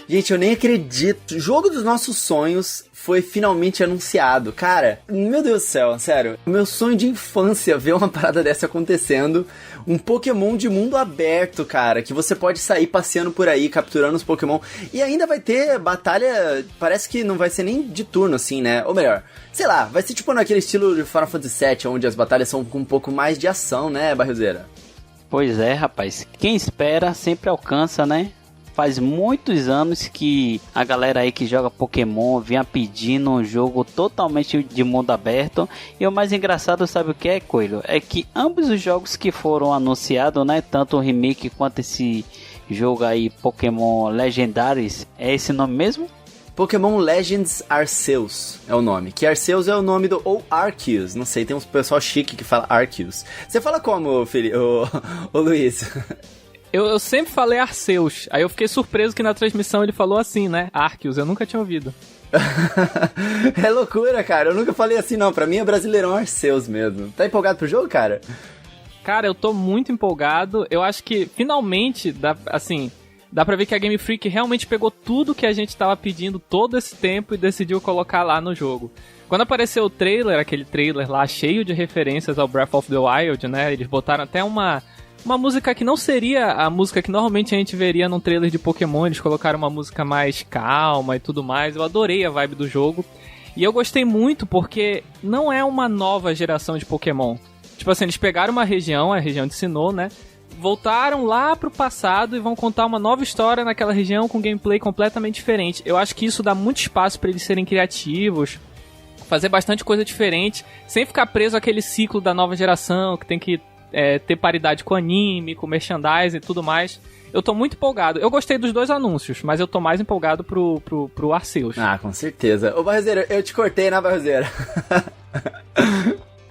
Gente, eu nem acredito. Jogo dos nossos sonhos foi finalmente anunciado. Cara, meu Deus do céu, sério. Meu sonho de infância ver uma parada dessa acontecendo. Um Pokémon de mundo aberto, cara, que você pode sair passeando por aí, capturando os Pokémon. E ainda vai ter batalha, parece que não vai ser nem de turno, assim, né? Ou melhor, sei lá, vai ser tipo naquele estilo de Final Fantasy VII, onde as batalhas são com um pouco mais de ação, né, Barrilzeira? Pois é, rapaz. Quem espera sempre alcança, né? Faz muitos anos que a galera aí que joga Pokémon vinha pedindo um jogo totalmente de mundo aberto. E o mais engraçado, sabe o que é, Coelho? É que ambos os jogos que foram anunciados, né? Tanto o remake quanto esse jogo aí, Pokémon Legendaries, é esse nome mesmo? Pokémon Legends Arceus é o nome. Que Arceus é o nome do... Ou Arceus, não sei, tem um pessoal chique que fala Arceus. Você fala como, Felipe? Ô Luiz? Eu sempre falei Arceus, aí eu fiquei surpreso que na transmissão ele falou assim, né? Arceus, eu nunca tinha ouvido. É loucura, cara, eu nunca falei assim não, pra mim é Brasileirão Arceus mesmo. Tá empolgado pro jogo, cara? Cara, eu tô muito empolgado, eu acho que finalmente, dá pra ver que a Game Freak realmente pegou tudo que a gente tava pedindo todo esse tempo e decidiu colocar lá no jogo. Quando apareceu o trailer, aquele trailer lá cheio de referências ao Breath of the Wild, né? Eles botaram até uma música que não seria a música que normalmente a gente veria num trailer de Pokémon. Eles colocaram uma música mais calma e tudo mais. Eu adorei a vibe do jogo. E eu gostei muito porque não é uma nova geração de Pokémon. Tipo assim, eles pegaram uma região, a região de Sinnoh, né? Voltaram lá pro passado e vão contar uma nova história naquela região com gameplay completamente diferente. Eu acho que isso dá muito espaço pra eles serem criativos, fazer bastante coisa diferente, sem ficar preso àquele ciclo da nova geração, que tem que ter paridade com anime, com merchandising e tudo mais. Eu tô muito empolgado. Eu gostei dos dois anúncios, mas eu tô mais empolgado pro Arceus. Ah, com certeza. Ô, Barrozeiro, eu te cortei, né, Barrozeiro?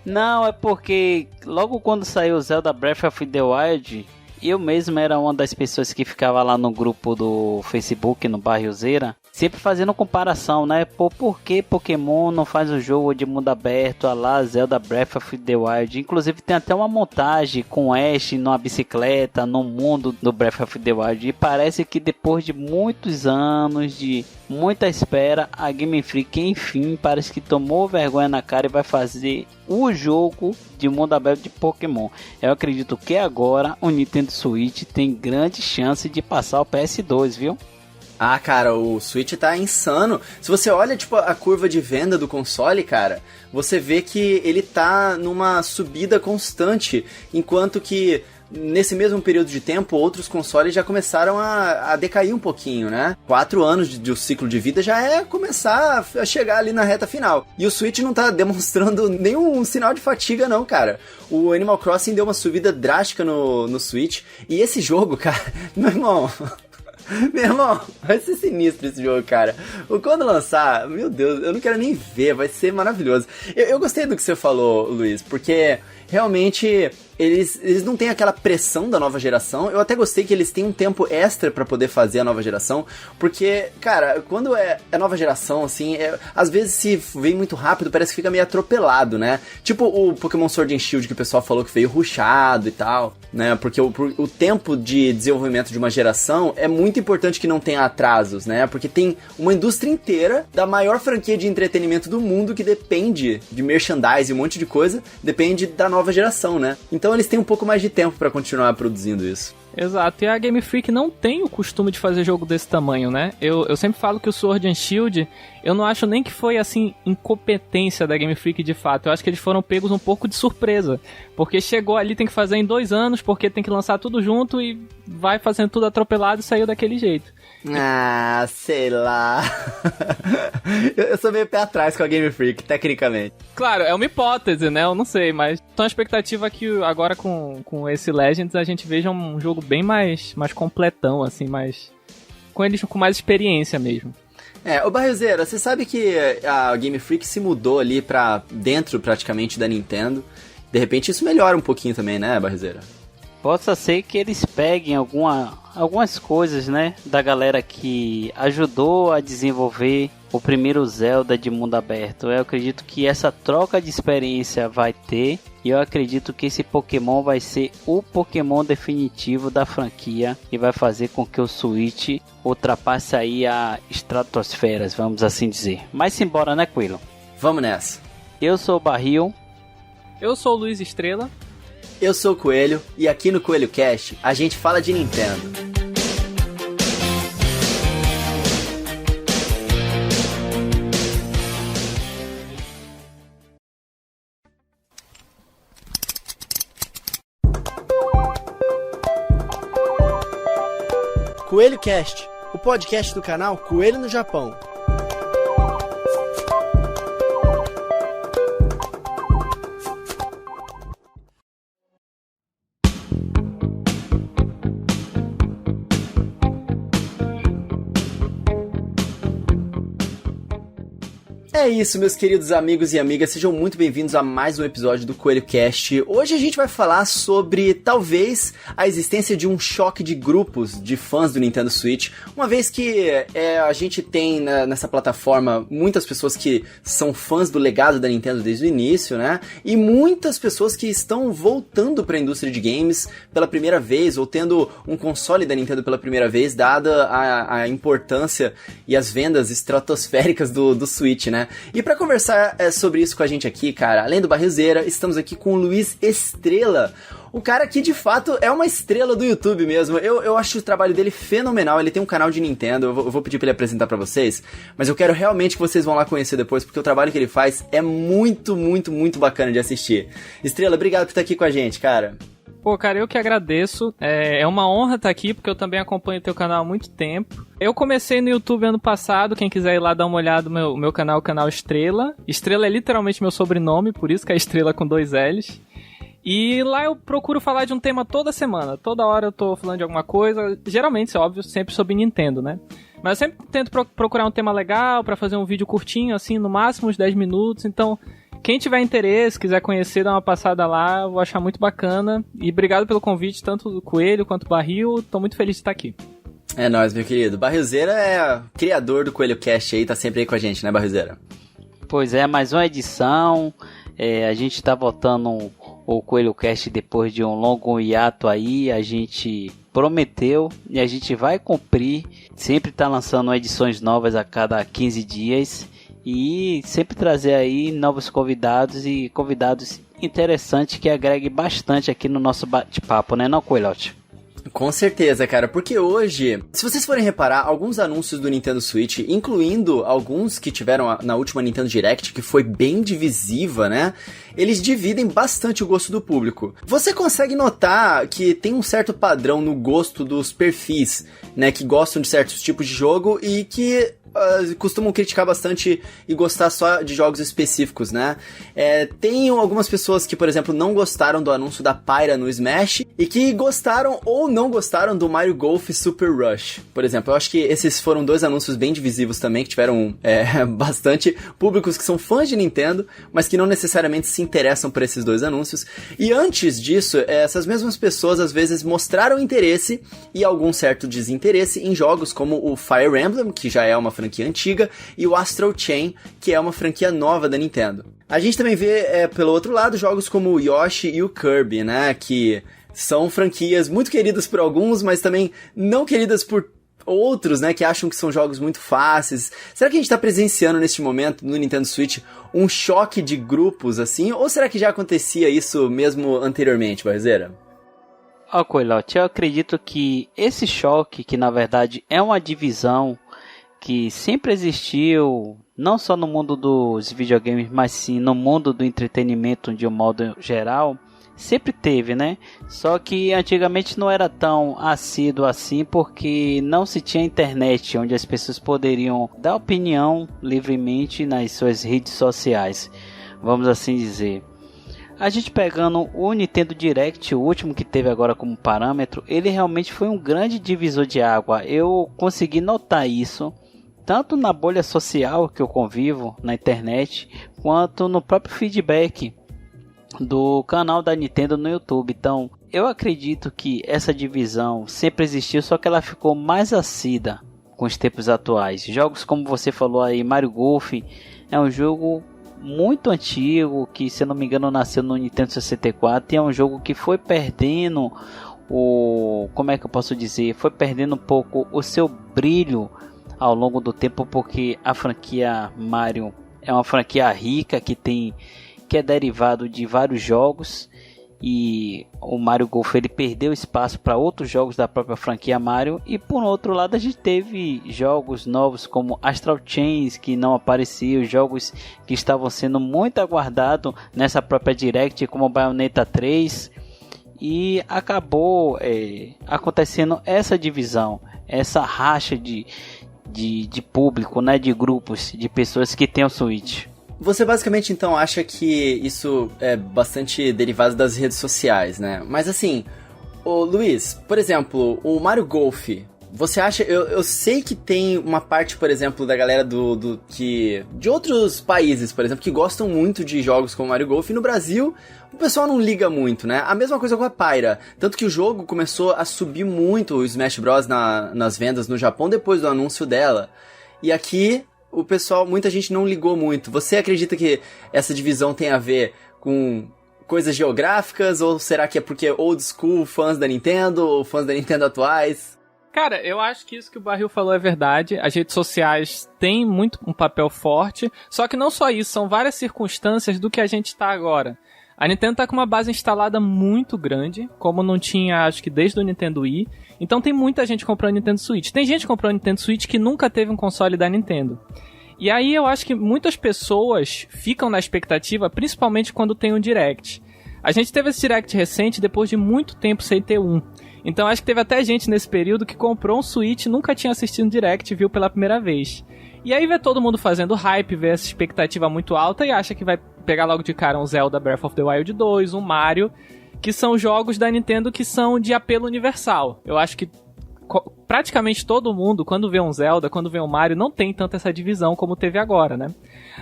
Não, é porque logo quando saiu o Zelda Breath of the Wild, eu mesmo era uma das pessoas que ficava lá no grupo do Facebook, no Barrilzeira, sempre fazendo comparação, né? Por que Pokémon não faz um jogo de mundo aberto, a lá Zelda Breath of the Wild? Inclusive tem até uma montagem com Ash numa bicicleta no mundo do Breath of the Wild. E parece que depois de muitos anos, de muita espera, a Game Freak enfim parece que tomou vergonha na cara e vai fazer o jogo de mundo aberto de Pokémon. Eu acredito que agora o Nintendo Switch tem grande chance de passar o PS2, viu? Ah, cara, o Switch tá insano. Se você olha, tipo, a curva de venda do console, cara, você vê que ele tá numa subida constante, enquanto que nesse mesmo período de tempo, outros consoles já começaram a decair um pouquinho, né? 4 anos de ciclo de vida já é começar a chegar ali na reta final. E o Switch não tá demonstrando nenhum sinal de fatiga, não, cara. O Animal Crossing deu uma subida drástica no Switch. E esse jogo, cara, meu irmão... Meu irmão, vai ser sinistro esse jogo, cara. Quando lançar, meu Deus, eu não quero nem ver, vai ser maravilhoso. Eu gostei do que você falou, Luiz, porque realmente eles não têm aquela pressão da nova geração. Eu até gostei que eles têm um tempo extra pra poder fazer a nova geração, porque, cara, quando é nova geração, assim, às vezes se vem muito rápido, parece que fica meio atropelado, né? Tipo o Pokémon Sword and Shield, que o pessoal falou que veio rushado e tal, né? Porque o tempo de desenvolvimento de uma geração é muito importante que não tenha atrasos, né? Porque tem uma indústria inteira da maior franquia de entretenimento do mundo que depende de merchandising, um monte de coisa, depende da nova geração, né? Então eles têm um pouco mais de tempo pra continuar produzindo isso. Exato, e a Game Freak não tem o costume de fazer jogo desse tamanho, né? Eu sempre falo que o Sword and Shield, eu não acho nem que foi, assim, incompetência da Game Freak de fato. Eu acho que eles foram pegos um pouco de surpresa. Porque chegou ali, tem que fazer em 2 anos, porque tem que lançar tudo junto e vai fazendo tudo atropelado e saiu daquele jeito. Ah, sei lá. eu sou meio pé atrás com a Game Freak, tecnicamente. Claro, é uma hipótese, né? Eu não sei, mas tô na expectativa que agora com esse Legends a gente veja um jogo bem mais completão, assim, com eles com mais experiência mesmo. Ô Barrilzeira, você sabe que a Game Freak se mudou ali pra dentro praticamente da Nintendo. De repente isso melhora um pouquinho também, né, Barrilzeira? Possa ser que eles peguem algumas coisas, né, da galera que ajudou a desenvolver o primeiro Zelda de mundo aberto. Eu acredito que essa troca de experiência vai ter, e eu acredito que esse Pokémon vai ser o Pokémon definitivo da franquia e vai fazer com que o Switch ultrapasse aí a estratosferas, vamos assim dizer. Mas simbora, né, Coelho? Vamos nessa. Eu sou o Barril. Eu sou o Luiz Estrela. Eu sou o Coelho, e aqui no Coelho Cast a gente fala de Nintendo. Coelho Cast, o podcast do canal Coelho no Japão. É isso, meus queridos amigos e amigas, sejam muito bem-vindos a mais um episódio do Coelho Cast. Hoje a gente vai falar sobre, talvez, a existência de um choque de grupos de fãs do Nintendo Switch, uma vez que a gente tem nessa plataforma muitas pessoas que são fãs do legado da Nintendo desde o início, né? E muitas pessoas que estão voltando para a indústria de games pela primeira vez, ou tendo um console da Nintendo pela primeira vez, dada a importância e as vendas estratosféricas do Switch, né? E pra conversar sobre isso com a gente aqui, cara, além do Barrilzeira, estamos aqui com o Luiz Estrela, o cara que de fato é uma estrela do YouTube mesmo. Eu acho o trabalho dele fenomenal, ele tem um canal de Nintendo, eu vou pedir pra ele apresentar pra vocês, mas eu quero realmente que vocês vão lá conhecer depois, porque o trabalho que ele faz é muito, muito, muito bacana de assistir. Estrela, obrigado por estar aqui com a gente, cara. Pô, cara, eu que agradeço. É uma honra estar aqui, porque eu também acompanho o teu canal há muito tempo. Eu comecei no YouTube ano passado, quem quiser ir lá dar uma olhada no meu canal, o canal Estrela. Estrela é literalmente meu sobrenome, por isso que é Estrela com 2 L's. E lá eu procuro falar de um tema toda semana. Toda hora eu tô falando de alguma coisa, geralmente, é óbvio, sempre sobre Nintendo, né? Mas eu sempre tento procurar um tema legal pra fazer um vídeo curtinho, assim, no máximo uns 10 minutos, então... Quem tiver interesse, quiser conhecer, dá uma passada lá, eu vou achar muito bacana. E obrigado pelo convite, tanto do Coelho quanto do Barril. Tô muito feliz de estar aqui. É nóis, meu querido. Barrilzeira é criador do Coelho Cast aí, tá sempre aí com a gente, né, Barrilzeira? Pois é, mais uma edição. A gente tá voltando o Coelho Cast depois de um longo hiato aí. A gente prometeu e a gente vai cumprir. Sempre tá lançando edições novas a cada 15 dias. E sempre trazer aí novos convidados e convidados interessantes que agreguem bastante aqui no nosso bate-papo, né, não, Coelhote? Com certeza, cara, porque hoje, se vocês forem reparar, alguns anúncios do Nintendo Switch, incluindo alguns que tiveram na última Nintendo Direct, que foi bem divisiva, né? Eles dividem bastante o gosto do público. Você consegue notar que tem um certo padrão no gosto dos perfis, né? Que gostam de certos tipos de jogo e que... costumam criticar bastante e gostar só de jogos específicos, né? Tem algumas pessoas que, por exemplo, não gostaram do anúncio da Pyra no Smash e que gostaram ou não gostaram do Mario Golf Super Rush, por exemplo. Eu acho que esses foram 2 anúncios bem divisivos também, que tiveram bastante públicos que são fãs de Nintendo, mas que não necessariamente se interessam por esses 2 anúncios. E antes disso, essas mesmas pessoas às vezes mostraram interesse e algum certo desinteresse em jogos como o Fire Emblem, que já é uma franquia antiga, e o Astral Chain, que é uma franquia nova da Nintendo. A gente também vê, pelo outro lado, jogos como o Yoshi e o Kirby, né, que são franquias muito queridas por alguns, mas também não queridas por outros, né, que acham que são jogos muito fáceis. Será que a gente tá presenciando neste momento, no Nintendo Switch, um choque de grupos, assim, ou será que já acontecia isso mesmo anteriormente, Barzeira? Coelhote, eu acredito que esse choque, que na verdade é uma divisão que sempre existiu, não só no mundo dos videogames, mas sim no mundo do entretenimento de um modo geral, sempre teve, né? Só que antigamente não era tão assíduo assim, porque não se tinha internet, onde as pessoas poderiam dar opinião livremente nas suas redes sociais, vamos assim dizer. A gente pegando o Nintendo Direct, o último que teve agora como parâmetro, ele realmente foi um grande divisor de água. Eu consegui notar isso, tanto na bolha social que eu convivo na internet, quanto no próprio feedback do canal da Nintendo no YouTube. Então, eu acredito que essa divisão sempre existiu, só que ela ficou mais acida com os tempos atuais. Jogos como você falou aí, Mario Golf, é um jogo muito antigo, que se eu não me engano nasceu no Nintendo 64, e é um jogo que foi perdendo como é que eu posso dizer, foi perdendo um pouco o seu brilho ao longo do tempo, porque a franquia Mario é uma franquia rica que é derivado de vários jogos, e o Mario Golf ele perdeu espaço para outros jogos da própria franquia Mario. E por outro lado a gente teve jogos novos como Astral Chains, que não apareciam, jogos que estavam sendo muito aguardados nessa própria Direct, como Bayonetta 3, e acabou acontecendo essa divisão, essa racha de público, né, de grupos de pessoas que têm o Switch. Você basicamente então acha que isso é bastante derivado das redes sociais, né? Mas assim, Luiz, por exemplo, o Mario Golf, você acha... Eu sei que tem uma parte, por exemplo, da galera de outros países, por exemplo, que gostam muito de jogos como Mario Golf, e no Brasil o pessoal não liga muito, né? A mesma coisa com a Pyra, tanto que o jogo começou a subir muito o Smash Bros nas vendas no Japão depois do anúncio dela. E aqui o pessoal, muita gente não ligou muito. Você acredita que essa divisão tem a ver com coisas geográficas, ou será que é porque old school fãs da Nintendo ou fãs da Nintendo atuais? Cara, eu acho que isso que o Barril falou é verdade. As redes sociais têm muito um papel forte, só que não só isso, são várias circunstâncias do que a gente tá agora. A Nintendo tá com uma base instalada muito grande, como não tinha, acho que desde o Nintendo Wii. Então tem muita gente comprando Nintendo Switch. Tem gente comprando Nintendo Switch que nunca teve um console da Nintendo. E aí eu acho que muitas pessoas ficam na expectativa, principalmente quando tem um Direct. A gente teve esse Direct recente depois de muito tempo sem ter um. Então acho que teve até gente nesse período que comprou um Switch, nunca tinha assistido um Direct e viu pela primeira vez. E aí vê todo mundo fazendo hype, vê essa expectativa muito alta e acha que vai pegar logo de cara um Zelda Breath of the Wild 2, um Mario, que são jogos da Nintendo que são de apelo universal. Eu acho que praticamente todo mundo, quando vê um Zelda, quando vê um Mario, não tem tanta essa divisão como teve agora, né?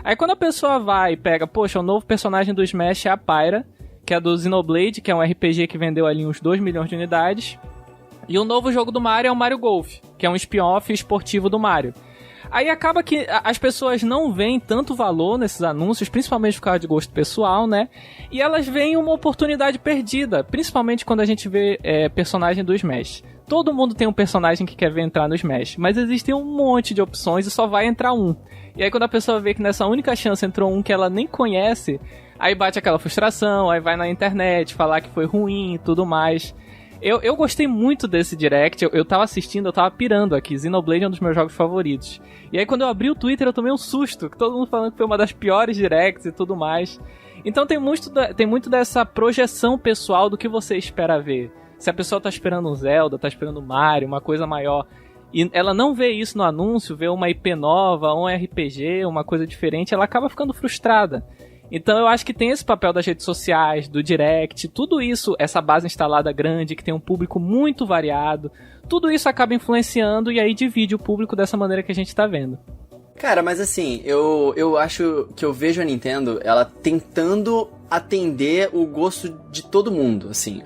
Aí quando a pessoa vai e pega, poxa, o novo personagem do Smash é a Pyra, que é do Xenoblade, que é um RPG que vendeu ali uns 2 milhões de unidades, e o novo jogo do Mario é o Mario Golf, que é um spin-off esportivo do Mario. Aí acaba que as pessoas não veem tanto valor nesses anúncios, principalmente por causa de gosto pessoal, né? E elas veem uma oportunidade perdida, principalmente quando a gente vê personagem do Smash. Todo mundo tem um personagem que quer ver entrar no Smash, mas existem um monte de opções e só vai entrar um. E aí quando a pessoa vê que nessa única chance entrou um que ela nem conhece, aí bate aquela frustração, aí vai na internet falar que foi ruim e tudo mais. Eu gostei muito desse Direct, eu tava assistindo, eu tava pirando aqui, Xenoblade é um dos meus jogos favoritos. E aí quando eu abri o Twitter eu tomei um susto, que todo mundo falando que foi uma das piores Directs e tudo mais. Então tem muito dessa projeção pessoal do que você espera ver. Se a pessoa tá esperando um Zelda, tá esperando um Mario, uma coisa maior, e ela não vê isso no anúncio, vê uma IP nova, um RPG, uma coisa diferente, ela acaba ficando frustrada. Então eu acho que tem esse papel das redes sociais, do Direct, tudo isso, essa base instalada grande, que tem um público muito variado, tudo isso acaba influenciando e aí divide o público dessa maneira que a gente tá vendo. Cara, mas assim, eu acho que eu vejo a Nintendo, ela tentando atender o gosto de todo mundo, assim,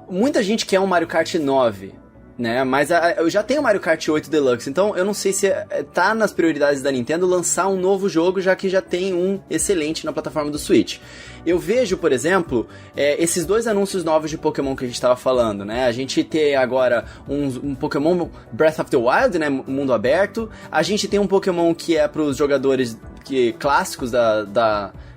muita gente quer um Mario Kart 9, né, mas eu já tenho o Mario Kart 8 Deluxe, então eu não sei se tá nas prioridades da Nintendo lançar um novo jogo, já que já tem um excelente na plataforma do Switch. Eu vejo, por exemplo, esses dois anúncios novos de Pokémon que a gente tava falando, né, a gente tem agora um Pokémon Breath of the Wild, né, mundo aberto, a gente tem um Pokémon que é pros jogadores clássicos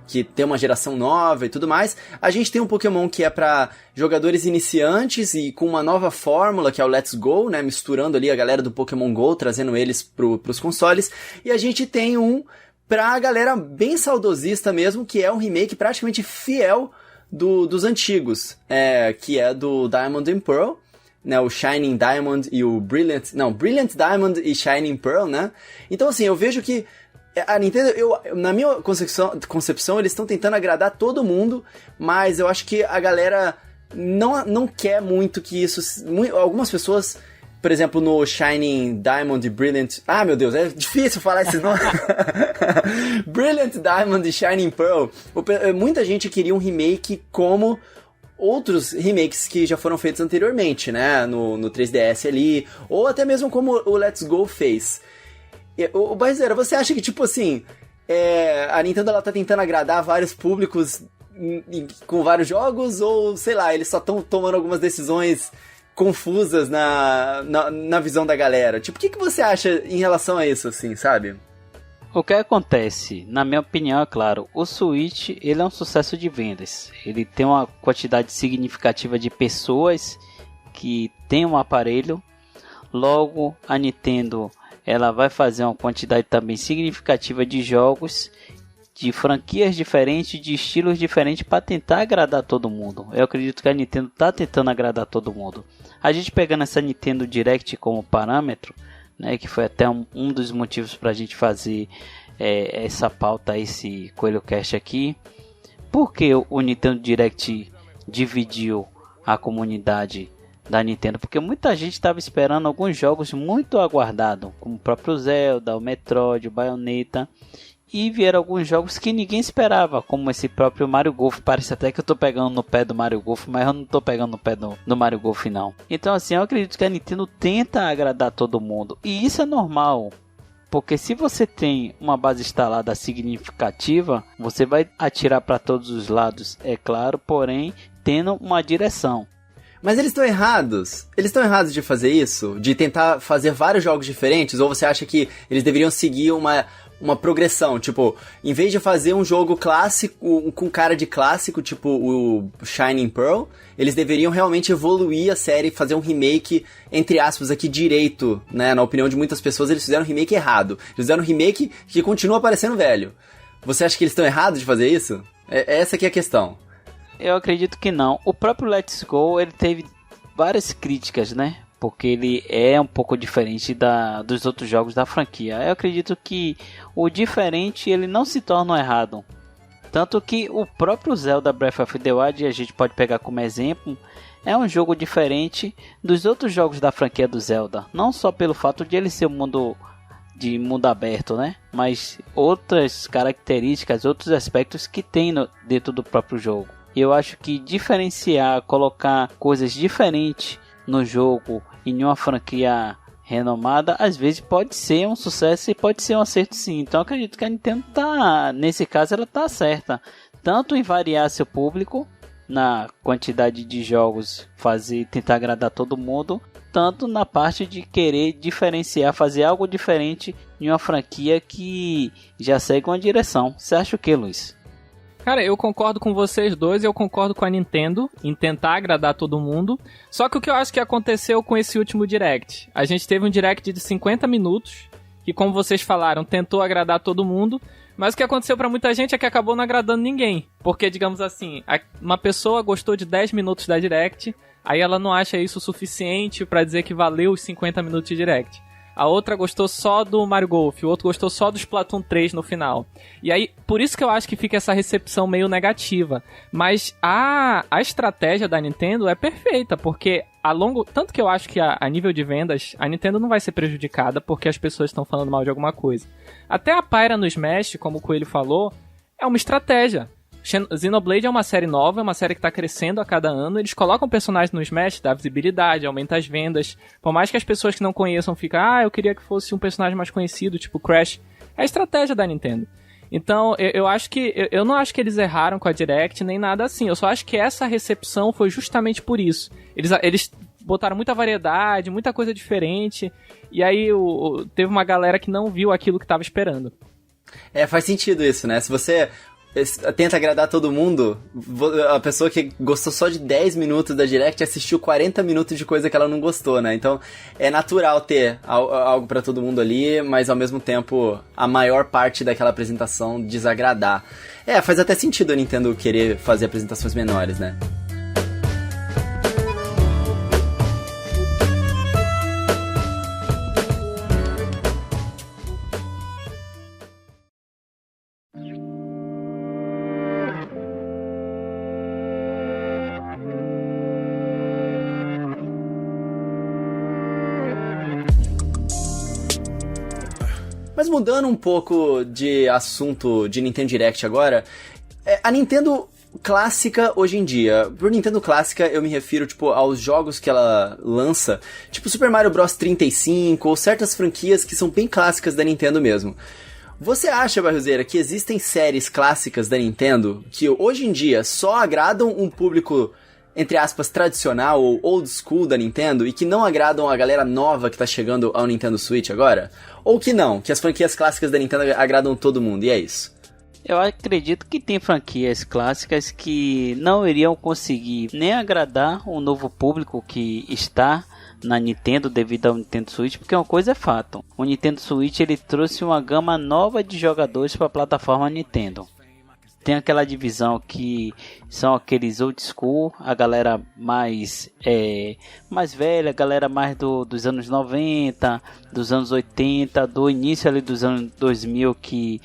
que tem uma geração nova e tudo mais. A gente tem um Pokémon que é pra jogadores iniciantes e com uma nova fórmula, que é o Let's Go, né, misturando ali a galera do Pokémon GO, trazendo eles pros consoles. E a gente tem um pra galera bem saudosista mesmo, que é um remake praticamente fiel dos antigos, que é do Diamond and Pearl, né, o Shining Diamond e o Brilliant Diamond e Shining Pearl, né. Então assim, eu vejo que a Nintendo, na minha concepção, eles estão tentando agradar todo mundo, mas eu acho que a galera não quer muito que isso... Algumas pessoas, por exemplo, no Shining Diamond e Brilliant... Ah, meu Deus, é difícil falar esse nome. Brilliant Diamond e Shining Pearl. Muita gente queria um remake como outros remakes que já foram feitos anteriormente, né? No 3DS ali, ou até mesmo como o Let's Go fez. O Barzeira, você acha que, tipo assim, a Nintendo ela tá tentando agradar vários públicos com vários jogos, ou, sei lá, eles só estão tomando algumas decisões confusas na visão da galera? Tipo, o que você acha em relação a isso, assim, sabe? O que acontece, na minha opinião, é claro, o Switch ele é um sucesso de vendas. Ele tem uma quantidade significativa de pessoas que tem um aparelho. Logo, a Nintendo ela vai fazer uma quantidade também significativa de jogos, de franquias diferentes, de estilos diferentes para tentar agradar todo mundo. Eu acredito que a Nintendo está tentando agradar todo mundo. A gente pegando essa Nintendo Direct como parâmetro, né, que foi até um dos motivos para a gente fazer essa pauta, esse Coelho Cast aqui. Por que o Nintendo Direct dividiu a comunidade da Nintendo? Porque muita gente estava esperando alguns jogos muito aguardados, como o próprio Zelda, o Metroid, o Bayonetta, e vieram alguns jogos que ninguém esperava, como esse próprio Mario Golf. Parece até que eu tô pegando no pé do Mario Golf, mas eu não tô pegando no pé do Mario Golf não. Então assim, eu acredito que a Nintendo tenta agradar todo mundo, e isso é normal. Porque se você tem uma base instalada significativa, você vai atirar para todos os lados, é claro, porém tendo uma direção. Mas eles estão errados. Eles estão errados de fazer isso? De tentar fazer vários jogos diferentes? Ou você acha que eles deveriam seguir uma progressão? Tipo, em vez de fazer um jogo clássico, com cara de clássico, tipo o Shining Pearl, eles deveriam realmente evoluir a série e fazer um remake, entre aspas, aqui direito, né? Na opinião de muitas pessoas, eles fizeram um remake errado. Eles fizeram um remake que continua parecendo velho. Você acha que eles estão errados de fazer isso? Essa aqui é a questão. Eu acredito que não. O próprio Let's Go, ele teve várias críticas, né? Porque ele é um pouco diferente dos outros jogos da franquia. Eu acredito que o diferente, ele não se torna errado. Tanto que o próprio Zelda Breath of the Wild, a gente pode pegar como exemplo, é um jogo diferente dos outros jogos da franquia do Zelda. Não só pelo fato de ele ser um mundo aberto, né? Mas outras características, outros aspectos que tem dentro do próprio jogo. Eu acho que diferenciar, colocar coisas diferentes no jogo em uma franquia renomada, às vezes pode ser um sucesso e pode ser um acerto sim. Então eu acredito que a Nintendo nesse caso ela tá certa, tanto em variar seu público na quantidade de jogos, tentar agradar todo mundo, tanto na parte de querer diferenciar, fazer algo diferente em uma franquia que já segue uma direção. Você acha o que, Luiz? Cara, eu concordo com vocês dois, eu concordo com a Nintendo em tentar agradar todo mundo. Só que o que eu acho que aconteceu com esse último Direct? A gente teve um Direct de 50 minutos, que como vocês falaram, tentou agradar todo mundo. Mas o que aconteceu pra muita gente é que acabou não agradando ninguém. Porque, digamos assim, uma pessoa gostou de 10 minutos da Direct, aí ela não acha isso suficiente pra dizer que valeu os 50 minutos de Direct. A outra gostou só do Mario Golf, o outro gostou só do Splatoon 3 no final. E aí, por isso que eu acho que fica essa recepção meio negativa. Mas a estratégia da Nintendo é perfeita, porque tanto que eu acho que a nível de vendas, a Nintendo não vai ser prejudicada porque as pessoas estão falando mal de alguma coisa. Até a Pyra no Smash, como o Coelho falou, é uma estratégia. Xenoblade é uma série nova, é uma série que está crescendo a cada ano. Eles colocam personagens no Smash, dá visibilidade, aumenta as vendas. Por mais que as pessoas que não conheçam fiquem, eu queria que fosse um personagem mais conhecido, tipo Crash. É a estratégia da Nintendo. Então, eu não acho que eles erraram com a Direct, nem nada assim. Eu só acho que essa recepção foi justamente por isso. Eles botaram muita variedade, muita coisa diferente. E aí teve uma galera que não viu aquilo que estava esperando. Faz sentido isso, né? Se você tenta agradar todo mundo, a pessoa que gostou só de 10 minutos da Direct assistiu 40 minutos de coisa que ela não gostou, né? Então é natural ter algo pra todo mundo ali, mas ao mesmo tempo a maior parte daquela apresentação desagradar. Faz até sentido a Nintendo querer fazer apresentações menores, né? Mas mudando um pouco de assunto de Nintendo Direct agora, a Nintendo clássica hoje em dia. Por Nintendo clássica, eu me refiro, tipo, aos jogos que ela lança, tipo Super Mario Bros 35, ou certas franquias que são bem clássicas da Nintendo mesmo. Você acha, Barroseira, que existem séries clássicas da Nintendo que hoje em dia só agradam um público, entre aspas, tradicional ou old school da Nintendo e que não agradam a galera nova que tá chegando ao Nintendo Switch agora? Ou que não, que as franquias clássicas da Nintendo agradam todo mundo, e é isso? Eu acredito que tem franquias clássicas que não iriam conseguir nem agradar o novo público que está na Nintendo devido ao Nintendo Switch, porque uma coisa é fato, o Nintendo Switch ele trouxe uma gama nova de jogadores para a plataforma Nintendo. Tem aquela divisão que são aqueles old school, a galera mais velha, a galera mais dos anos 90, dos anos 80, do início ali dos anos 2000 que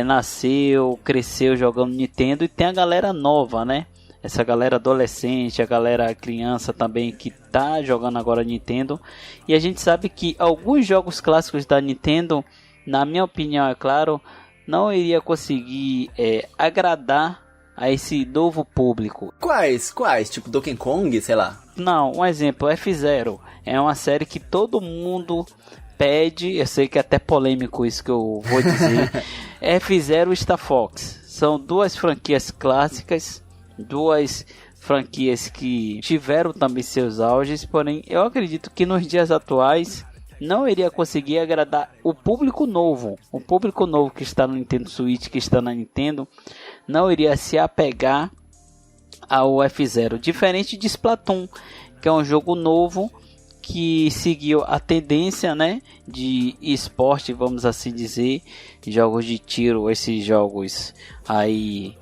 nasceu, cresceu jogando Nintendo, e tem a galera nova, né? Essa galera adolescente, a galera criança também que tá jogando agora Nintendo. E a gente sabe que alguns jogos clássicos da Nintendo, na minha opinião, é claro, não iria conseguir agradar a esse novo público. Quais? Tipo Donkey Kong, sei lá? Não, um exemplo, F-Zero. É uma série que todo mundo pede, eu sei que é até polêmico isso que eu vou dizer. F-Zero e Star Fox. São duas franquias clássicas, duas franquias que tiveram também seus auges, porém eu acredito que nos dias atuais não iria conseguir agradar o público novo que está no Nintendo Switch, que está na Nintendo, não iria se apegar ao F-Zero, diferente de Splatoon, que é um jogo novo que seguiu a tendência, né, de esporte, vamos assim dizer, jogos de tiro, esses jogos aí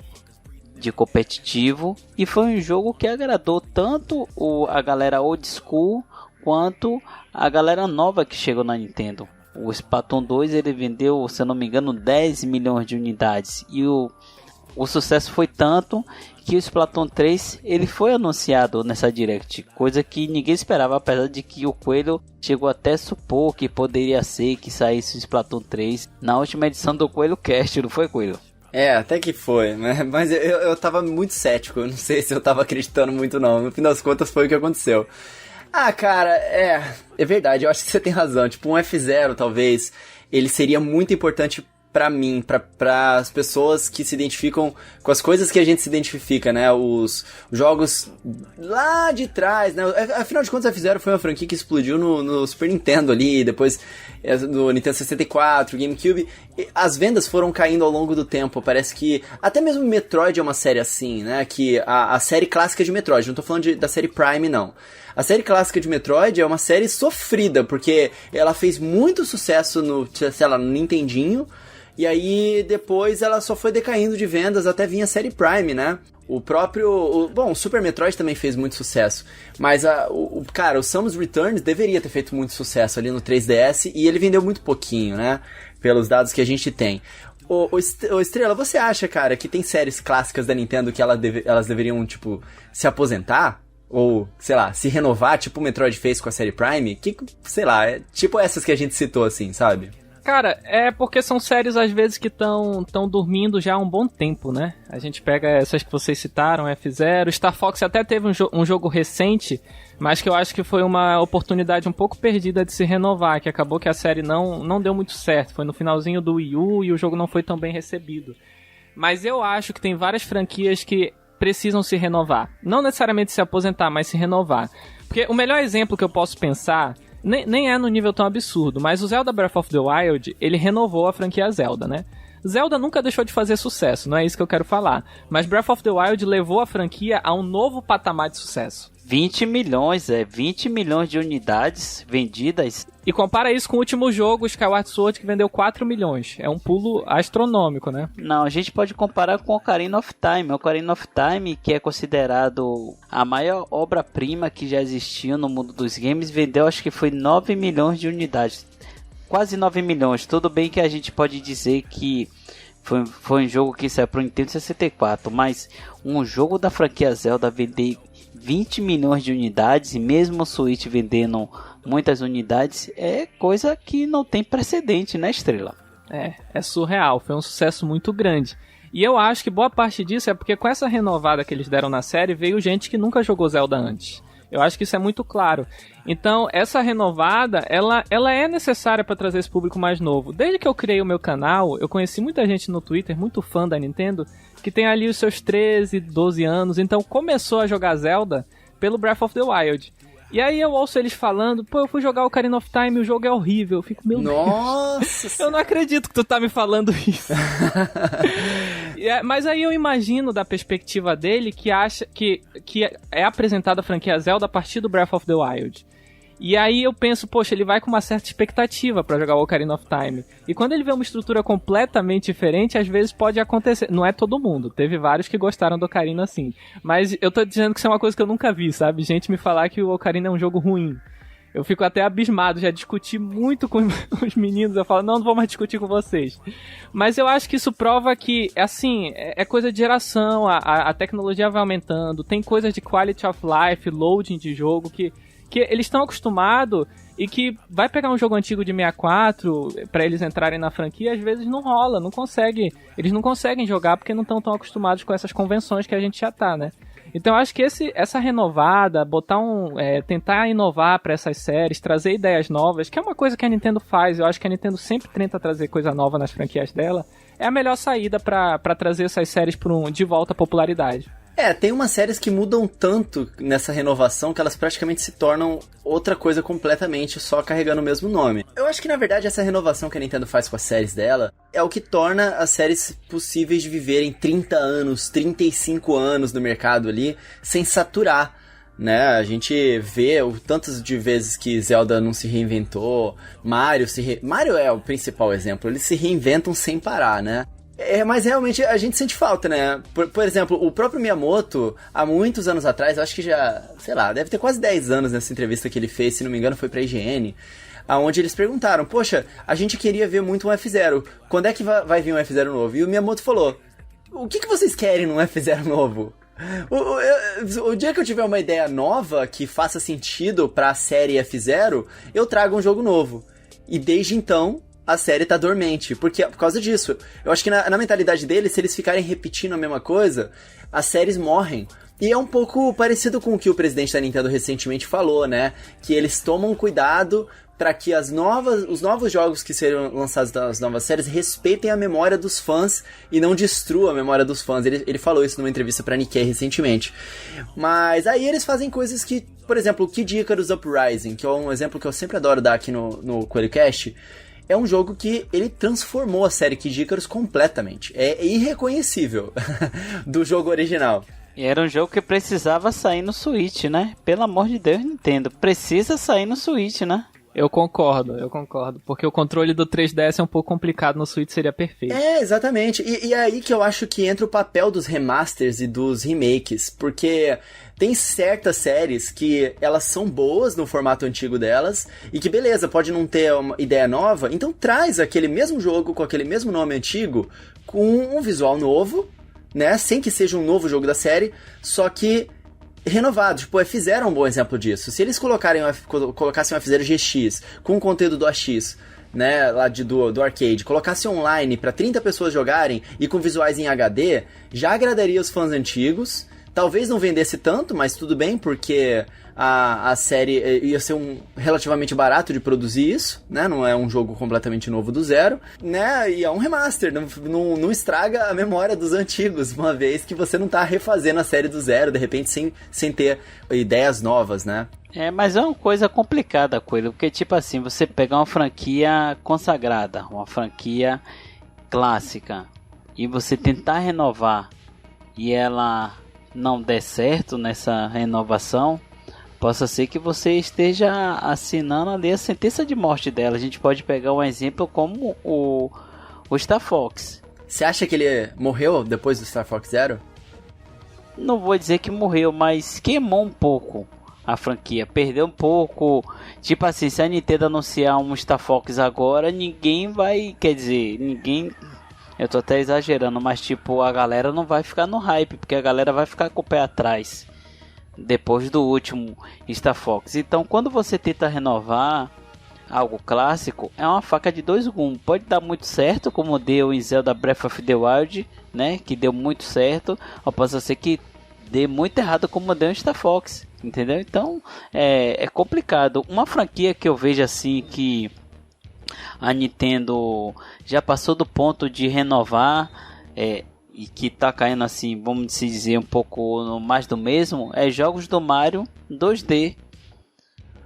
de competitivo, e foi um jogo que agradou tanto a galera old school quanto a galera nova que chegou na Nintendo. O Splatoon 2 ele vendeu, se eu não me engano, 10 milhões de unidades, e o sucesso foi tanto que o Splatoon 3 ele foi anunciado nessa Direct, coisa que ninguém esperava, apesar de que o Coelho chegou até a supor que poderia ser que saísse o Splatoon 3 na última edição do Coelho Cast, não foi, Coelho? Até que foi, né? Mas eu tava muito cético, eu não sei se eu tava acreditando muito não, no fim das contas foi o que aconteceu. Cara, é verdade, eu acho que você tem razão, tipo um F-Zero talvez, ele seria muito importante pra mim, pra as pessoas que se identificam com as coisas que a gente se identifica, né, os jogos lá de trás, né, afinal de contas a F-Zero foi uma franquia que explodiu no Super Nintendo ali, depois no Nintendo 64, GameCube, as vendas foram caindo ao longo do tempo, parece que até mesmo Metroid é uma série assim, né, que a série clássica de Metroid, não tô falando da série Prime não. A série clássica de Metroid é uma série sofrida, porque ela fez muito sucesso no Nintendinho, e aí depois ela só foi decaindo de vendas até vir a série Prime, né? O Super Metroid também fez muito sucesso, mas o Samus Returns deveria ter feito muito sucesso ali no 3DS, e ele vendeu muito pouquinho, né? Pelos dados que a gente tem. Estrela, você acha, cara, que tem séries clássicas da Nintendo que elas deveriam, tipo, se aposentar? Ou, sei lá, se renovar, tipo o Metroid fez com a série Prime? Sei lá, tipo essas que a gente citou, assim, sabe? Cara, é porque são séries às vezes que estão dormindo já há um bom tempo, né? A gente pega essas que vocês citaram, F-Zero, Star Fox até teve um jogo recente, mas que eu acho que foi uma oportunidade um pouco perdida de se renovar, que acabou que a série não deu muito certo, foi no finalzinho do Wii U e o jogo não foi tão bem recebido. Mas eu acho que tem várias franquias que precisam se renovar. Não necessariamente se aposentar, mas se renovar. Porque o melhor exemplo que eu posso pensar nem é no nível tão absurdo, mas o Zelda Breath of the Wild, ele renovou a franquia Zelda, né? Zelda nunca deixou de fazer sucesso, não é isso que eu quero falar. Mas Breath of the Wild levou a franquia a um novo patamar de sucesso. 20 milhões de unidades vendidas. E compara isso com o último jogo, Skyward Sword, que vendeu 4 milhões. É um pulo astronômico, né? Não, a gente pode comparar com Ocarina of Time. Ocarina of Time, que é considerado a maior obra-prima que já existiu no mundo dos games, vendeu acho que foi 9 milhões de unidades. Quase 9 milhões. Tudo bem que a gente pode dizer que foi um jogo que saiu para o Nintendo 64, mas um jogo da franquia Zelda vender 20 milhões de unidades, e mesmo o Switch vendendo muitas unidades, é coisa que não tem precedente, né, Estrela? É surreal, foi um sucesso muito grande. E eu acho que boa parte disso é porque com essa renovada que eles deram na série, veio gente que nunca jogou Zelda antes. Eu acho que isso é muito claro. Então, essa renovada, ela é necessária para trazer esse público mais novo. Desde que eu criei o meu canal, eu conheci muita gente no Twitter, muito fã da Nintendo, que tem ali os seus 13, 12 anos, então começou a jogar Zelda pelo Breath of the Wild. E aí eu ouço eles falando, pô, eu fui jogar o Ocarina of Time e o jogo é horrível. Eu fico, meu Deus, eu não acredito que tu tá me falando isso. Mas aí eu imagino da perspectiva dele que acha que é apresentada a franquia Zelda a partir do Breath of the Wild. E aí eu penso, poxa, ele vai com uma certa expectativa pra jogar o Ocarina of Time. E quando ele vê uma estrutura completamente diferente, às vezes pode acontecer. Não é todo mundo, teve vários que gostaram do Ocarina assim. Mas eu tô dizendo que isso é uma coisa que eu nunca vi, sabe? Gente me falar que o Ocarina é um jogo ruim. Eu fico até abismado, já discuti muito com os meninos, eu falo, não vou mais discutir com vocês. Mas eu acho que isso prova que, assim, é coisa de geração, a tecnologia vai aumentando, tem coisas de quality of life, loading de jogo que eles estão acostumados e que vai pegar um jogo antigo de 64 pra eles entrarem na franquia, às vezes não rola, não consegue. Eles não conseguem jogar porque não estão tão acostumados com essas convenções que a gente já tá, né? Então eu acho que essa renovada, tentar inovar pra essas séries, trazer ideias novas, que é uma coisa que a Nintendo faz, eu acho que a Nintendo sempre tenta trazer coisa nova nas franquias dela, é a melhor saída pra trazer essas séries de volta à popularidade. Tem umas séries que mudam tanto nessa renovação que elas praticamente se tornam outra coisa completamente, só carregando o mesmo nome. Eu acho que, na verdade, essa renovação que a Nintendo faz com as séries dela é o que torna as séries possíveis de viverem 30 anos, 35 anos no mercado ali, sem saturar, né? A gente vê o tantas de vezes que Zelda não se reinventou, Mario é o principal exemplo, eles se reinventam sem parar, né? Mas realmente a gente sente falta, né? Por exemplo, o próprio Miyamoto, há muitos anos atrás, eu acho que já, sei lá, deve ter quase 10 anos nessa entrevista que ele fez, se não me engano foi pra IGN, onde eles perguntaram, poxa, a gente queria ver muito um F-Zero, quando é que vai vir um F-Zero novo? E o Miyamoto falou, o que vocês querem num F-Zero novo? O dia que eu tiver uma ideia nova que faça sentido pra série F-Zero, eu trago um jogo novo. E desde então a série tá dormente, porque por causa disso. Eu acho que na mentalidade deles, se eles ficarem repetindo a mesma coisa, as séries morrem. E é um pouco parecido com o que o presidente da Nintendo recentemente falou, né? Que eles tomam cuidado para que os novos jogos que serão lançados das novas séries respeitem a memória dos fãs e não destruam a memória dos fãs. Ele falou isso numa entrevista pra Nikkei recentemente. Mas aí eles fazem coisas que, por exemplo, o Kid Icarus Uprising, que é um exemplo que eu sempre adoro dar aqui no CoelhoCast, é um jogo que ele transformou a série Kid Icarus completamente. É irreconhecível do jogo original. E era um jogo que precisava sair no Switch, né? Pelo amor de Deus, Nintendo. Precisa sair no Switch, né? Eu concordo. Porque o controle do 3DS é um pouco complicado, no Switch seria perfeito. Exatamente. E é aí que eu acho que entra o papel dos remasters e dos remakes. Porque tem certas séries que elas são boas no formato antigo delas, e que beleza, pode não ter uma ideia nova, então traz aquele mesmo jogo com aquele mesmo nome antigo, com um visual novo, né? Sem que seja um novo jogo da série, só que renovado. Tipo, o F-Zero é um bom exemplo disso. Se eles colocassem o F-Zero GX com o conteúdo do AX, né, lá do arcade, colocasse online pra 30 pessoas jogarem e com visuais em HD, já agradaria os fãs antigos. Talvez não vendesse tanto, mas tudo bem, porque a série ia ser relativamente barato de produzir isso, né? Não é um jogo completamente novo do zero, né? E é um remaster, não estraga a memória dos antigos, uma vez que você não tá refazendo a série do zero, de repente sem ter ideias novas, né? Mas é uma coisa complicada, Coelho, porque tipo assim, você pegar uma franquia consagrada, uma franquia clássica, e você tentar renovar, e ela não der certo nessa renovação, possa ser que você esteja assinando ali a sentença de morte dela. A gente pode pegar um exemplo como o Star Fox. Você acha que ele morreu depois do Star Fox Zero? Não vou dizer que morreu, mas queimou um pouco a franquia, perdeu um pouco. Tipo assim, se a Nintendo anunciar um Star Fox agora, ninguém vai, quer dizer, ninguém... Eu tô até exagerando, mas tipo, a galera não vai ficar no hype, porque a galera vai ficar com o pé atrás depois do último Star Fox. Então, quando você tenta renovar, algo clássico, é uma faca de dois gumes. Pode dar muito certo, como deu em Zelda Breath of the Wild, né? Que deu muito certo. Ou pode ser que dê muito errado, como deu em Star Fox, entendeu? Então é complicado. Uma franquia que eu vejo assim que a Nintendo já passou do ponto de renovar e que tá caindo assim, vamos dizer, um pouco no mais do mesmo, é jogos do Mario 2D.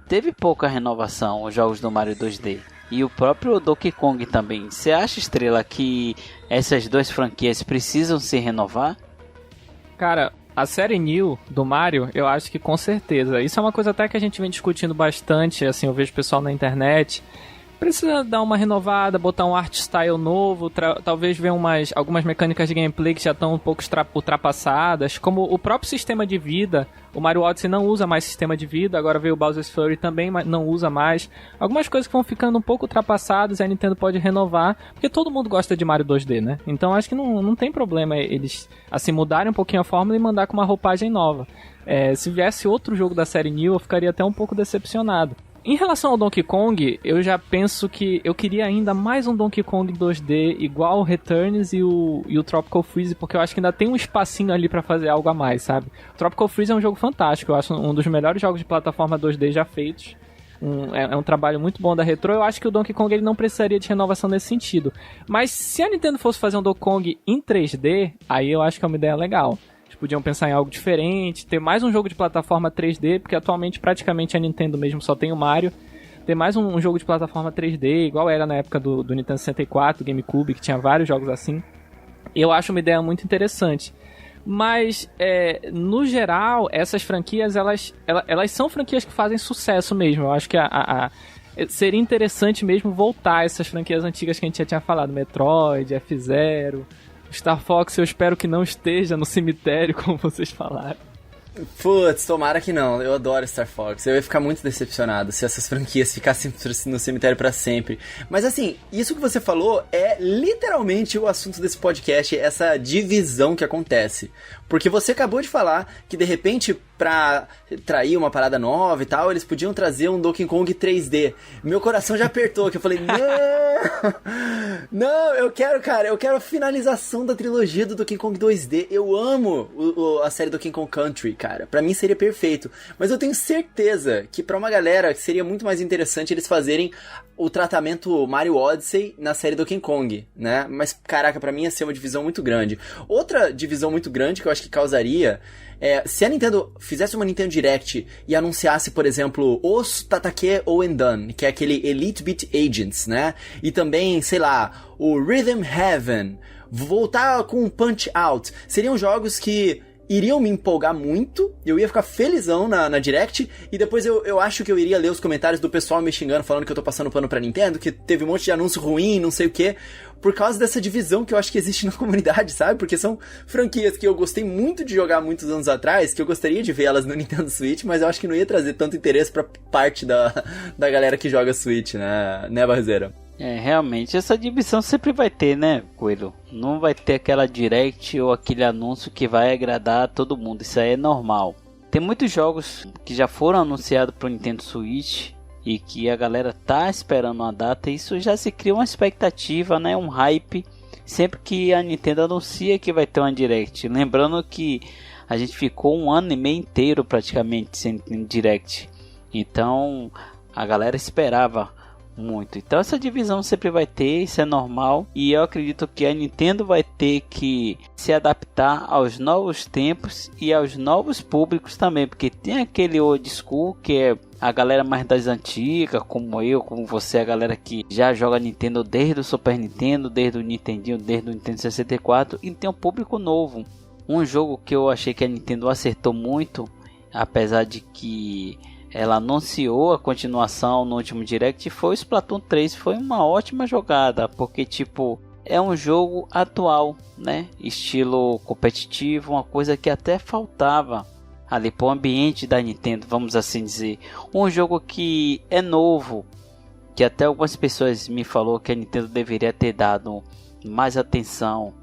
Teve pouca renovação os jogos do Mario 2D. E o próprio Donkey Kong também. Você acha, Estrela, que essas duas franquias precisam se renovar? Cara, a série New do Mario, eu acho que com certeza. Isso é uma coisa até que a gente vem discutindo bastante, assim, eu vejo pessoal na internet. Precisa dar uma renovada, botar um art style novo, talvez ver algumas mecânicas de gameplay que já estão um pouco ultrapassadas, como o próprio sistema de vida. O Mario Odyssey não usa mais sistema de vida, agora veio o Bowser's Fury também, mas não usa mais. Algumas coisas que vão ficando um pouco ultrapassadas, a Nintendo pode renovar, porque todo mundo gosta de Mario 2D, né? Então acho que não tem problema eles assim mudarem um pouquinho a fórmula e mandar com uma roupagem nova. Se viesse outro jogo da série New, eu ficaria até um pouco decepcionado. Em relação ao Donkey Kong, eu já penso que eu queria ainda mais um Donkey Kong 2D igual o Returns e o Tropical Freeze, porque eu acho que ainda tem um espacinho ali pra fazer algo a mais, sabe? O Tropical Freeze é um jogo fantástico, eu acho um dos melhores jogos de plataforma 2D já feitos. É um trabalho muito bom da Retro. Eu acho que o Donkey Kong ele não precisaria de renovação nesse sentido. Mas se a Nintendo fosse fazer um Donkey Kong em 3D, aí eu acho que é uma ideia legal. Podiam pensar em algo diferente, ter mais um jogo de plataforma 3D, porque atualmente praticamente a Nintendo mesmo só tem o Mario. Ter mais um jogo de plataforma 3D, igual era na época do Nintendo 64, GameCube, que tinha vários jogos assim. Eu acho uma ideia muito interessante. Mas, no geral, essas franquias, elas são franquias que fazem sucesso mesmo. Eu acho que seria interessante mesmo voltar a essas franquias antigas que a gente já tinha falado. Metroid, F-Zero... Star Fox eu espero que não esteja no cemitério, como vocês falaram. Putz, tomara que não. Eu adoro Star Fox. Eu ia ficar muito decepcionado se essas franquias ficassem no cemitério pra sempre. Mas assim, isso que você falou é literalmente o assunto desse podcast, essa divisão que acontece. Porque você acabou de falar que de repente, pra trair uma parada nova e tal, eles podiam trazer um Donkey Kong 3D. Meu coração já apertou, que eu falei, não, eu quero a finalização da trilogia do Donkey Kong 2D. Eu amo a série Donkey Kong Country, cara. Pra mim seria perfeito. Mas eu tenho certeza que pra uma galera seria muito mais interessante eles fazerem o tratamento Mario Odyssey na série Donkey Kong, né? Mas, caraca, pra mim ia ser uma divisão muito grande. Outra divisão muito grande que eu acho que causaria se a Nintendo fizesse uma Nintendo Direct e anunciasse, por exemplo, os Tatake Ouendan, que é aquele Elite Beat Agents, né? E também, sei lá, o Rhythm Heaven, voltar com Punch Out. Seriam jogos que iriam me empolgar muito, eu ia ficar felizão na Direct, e depois eu acho que eu iria ler os comentários do pessoal me xingando, falando que eu tô passando pano pra Nintendo, que teve um monte de anúncio ruim, não sei o que, por causa dessa divisão que eu acho que existe na comunidade, sabe? Porque são franquias que eu gostei muito de jogar muitos anos atrás, que eu gostaria de ver elas no Nintendo Switch, mas eu acho que não ia trazer tanto interesse pra parte da galera que joga Switch, né, Barzeira? Realmente, essa divisão sempre vai ter, né, Coelho? Não vai ter aquela direct ou aquele anúncio que vai agradar a todo mundo, isso aí é normal. Tem muitos jogos que já foram anunciados para o Nintendo Switch e que a galera tá esperando uma data, e isso já se cria uma expectativa, né, um hype, sempre que a Nintendo anuncia que vai ter uma direct. Lembrando que a gente ficou 1 ano e meio inteiro praticamente sem direct, então a galera esperava muito. Então essa divisão sempre vai ter, isso é normal, e eu acredito que a Nintendo vai ter que se adaptar aos novos tempos e aos novos públicos também, porque tem aquele old school que é a galera mais das antigas, como eu, como você, a galera que já joga Nintendo desde o Super Nintendo, desde o Nintendinho, desde o Nintendo 64, e tem um público novo. Um jogo que eu achei que a Nintendo acertou muito, apesar de que ela anunciou a continuação no último Direct, foi o Splatoon 3. Foi uma ótima jogada, porque tipo, é um jogo atual, né? Estilo competitivo, uma coisa que até faltava ali para o ambiente da Nintendo, vamos assim dizer. Um jogo que é novo, que até algumas pessoas me falou que a Nintendo deveria ter dado mais atenção,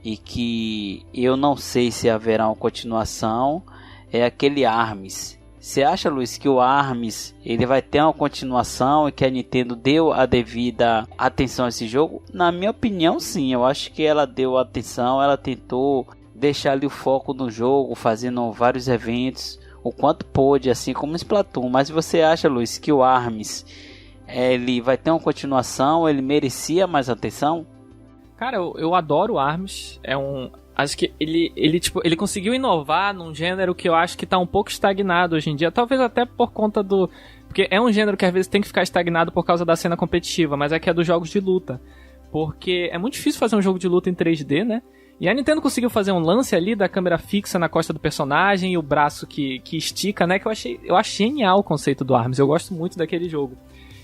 e que eu não sei se haverá uma continuação, é aquele ARMS. Você acha, Luiz, que o ARMS ele vai ter uma continuação e que a Nintendo deu a devida atenção a esse jogo? Na minha opinião, sim. Eu acho que ela deu atenção, ela tentou deixar ali o foco no jogo, fazendo vários eventos, o quanto pôde, assim como o Splatoon. Mas você acha, Luiz, que o ARMS ele vai ter uma continuação? Ele merecia mais atenção? Cara, eu adoro o ARMS. Acho que ele conseguiu inovar num gênero que eu acho que tá um pouco estagnado hoje em dia. Talvez até por conta porque é um gênero que às vezes tem que ficar estagnado por causa da cena competitiva, mas é que é dos jogos de luta. Porque é muito difícil fazer um jogo de luta em 3D, né? E a Nintendo conseguiu fazer um lance ali da câmera fixa na costa do personagem e o braço que estica, né? Que eu achei genial o conceito do ARMS. Eu gosto muito daquele jogo.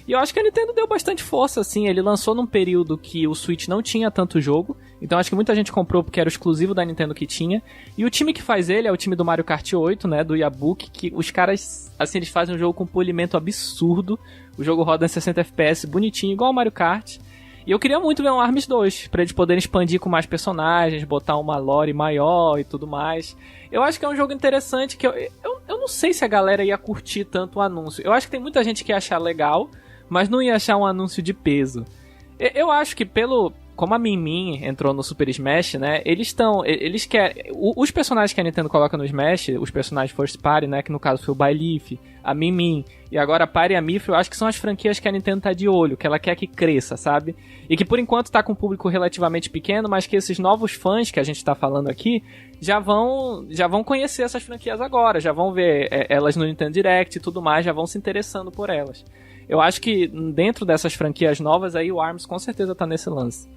E eu acho que a Nintendo deu bastante força, assim. Ele lançou num período que o Switch não tinha tanto jogo. Então acho que muita gente comprou porque era o exclusivo da Nintendo que tinha. E o time que faz ele é o time do Mario Kart 8, né? Do Yabuki. Que os caras, assim, eles fazem um jogo com polimento absurdo. O jogo roda em 60 FPS, bonitinho, igual o Mario Kart. E eu queria muito ver um ARMS 2, pra eles poderem expandir com mais personagens, botar uma lore maior e tudo mais. Eu acho que é um jogo interessante que eu não sei se a galera ia curtir tanto o anúncio. Eu acho que tem muita gente que ia achar legal, mas não ia achar um anúncio de peso. Eu acho que como a Min Min entrou no Super Smash, né, eles querem... Os personagens que a Nintendo coloca no Smash, os personagens First Party, né, que no caso foi o Byleth, a Min Min e agora a Party e a Mif, eu acho que são as franquias que a Nintendo tá de olho, que ela quer que cresça, sabe? E que por enquanto tá com um público relativamente pequeno, mas que esses novos fãs que a gente tá falando aqui já vão conhecer essas franquias agora, já vão ver elas no Nintendo Direct e tudo mais, já vão se interessando por elas. Eu acho que dentro dessas franquias novas aí o ARMS com certeza tá nesse lance.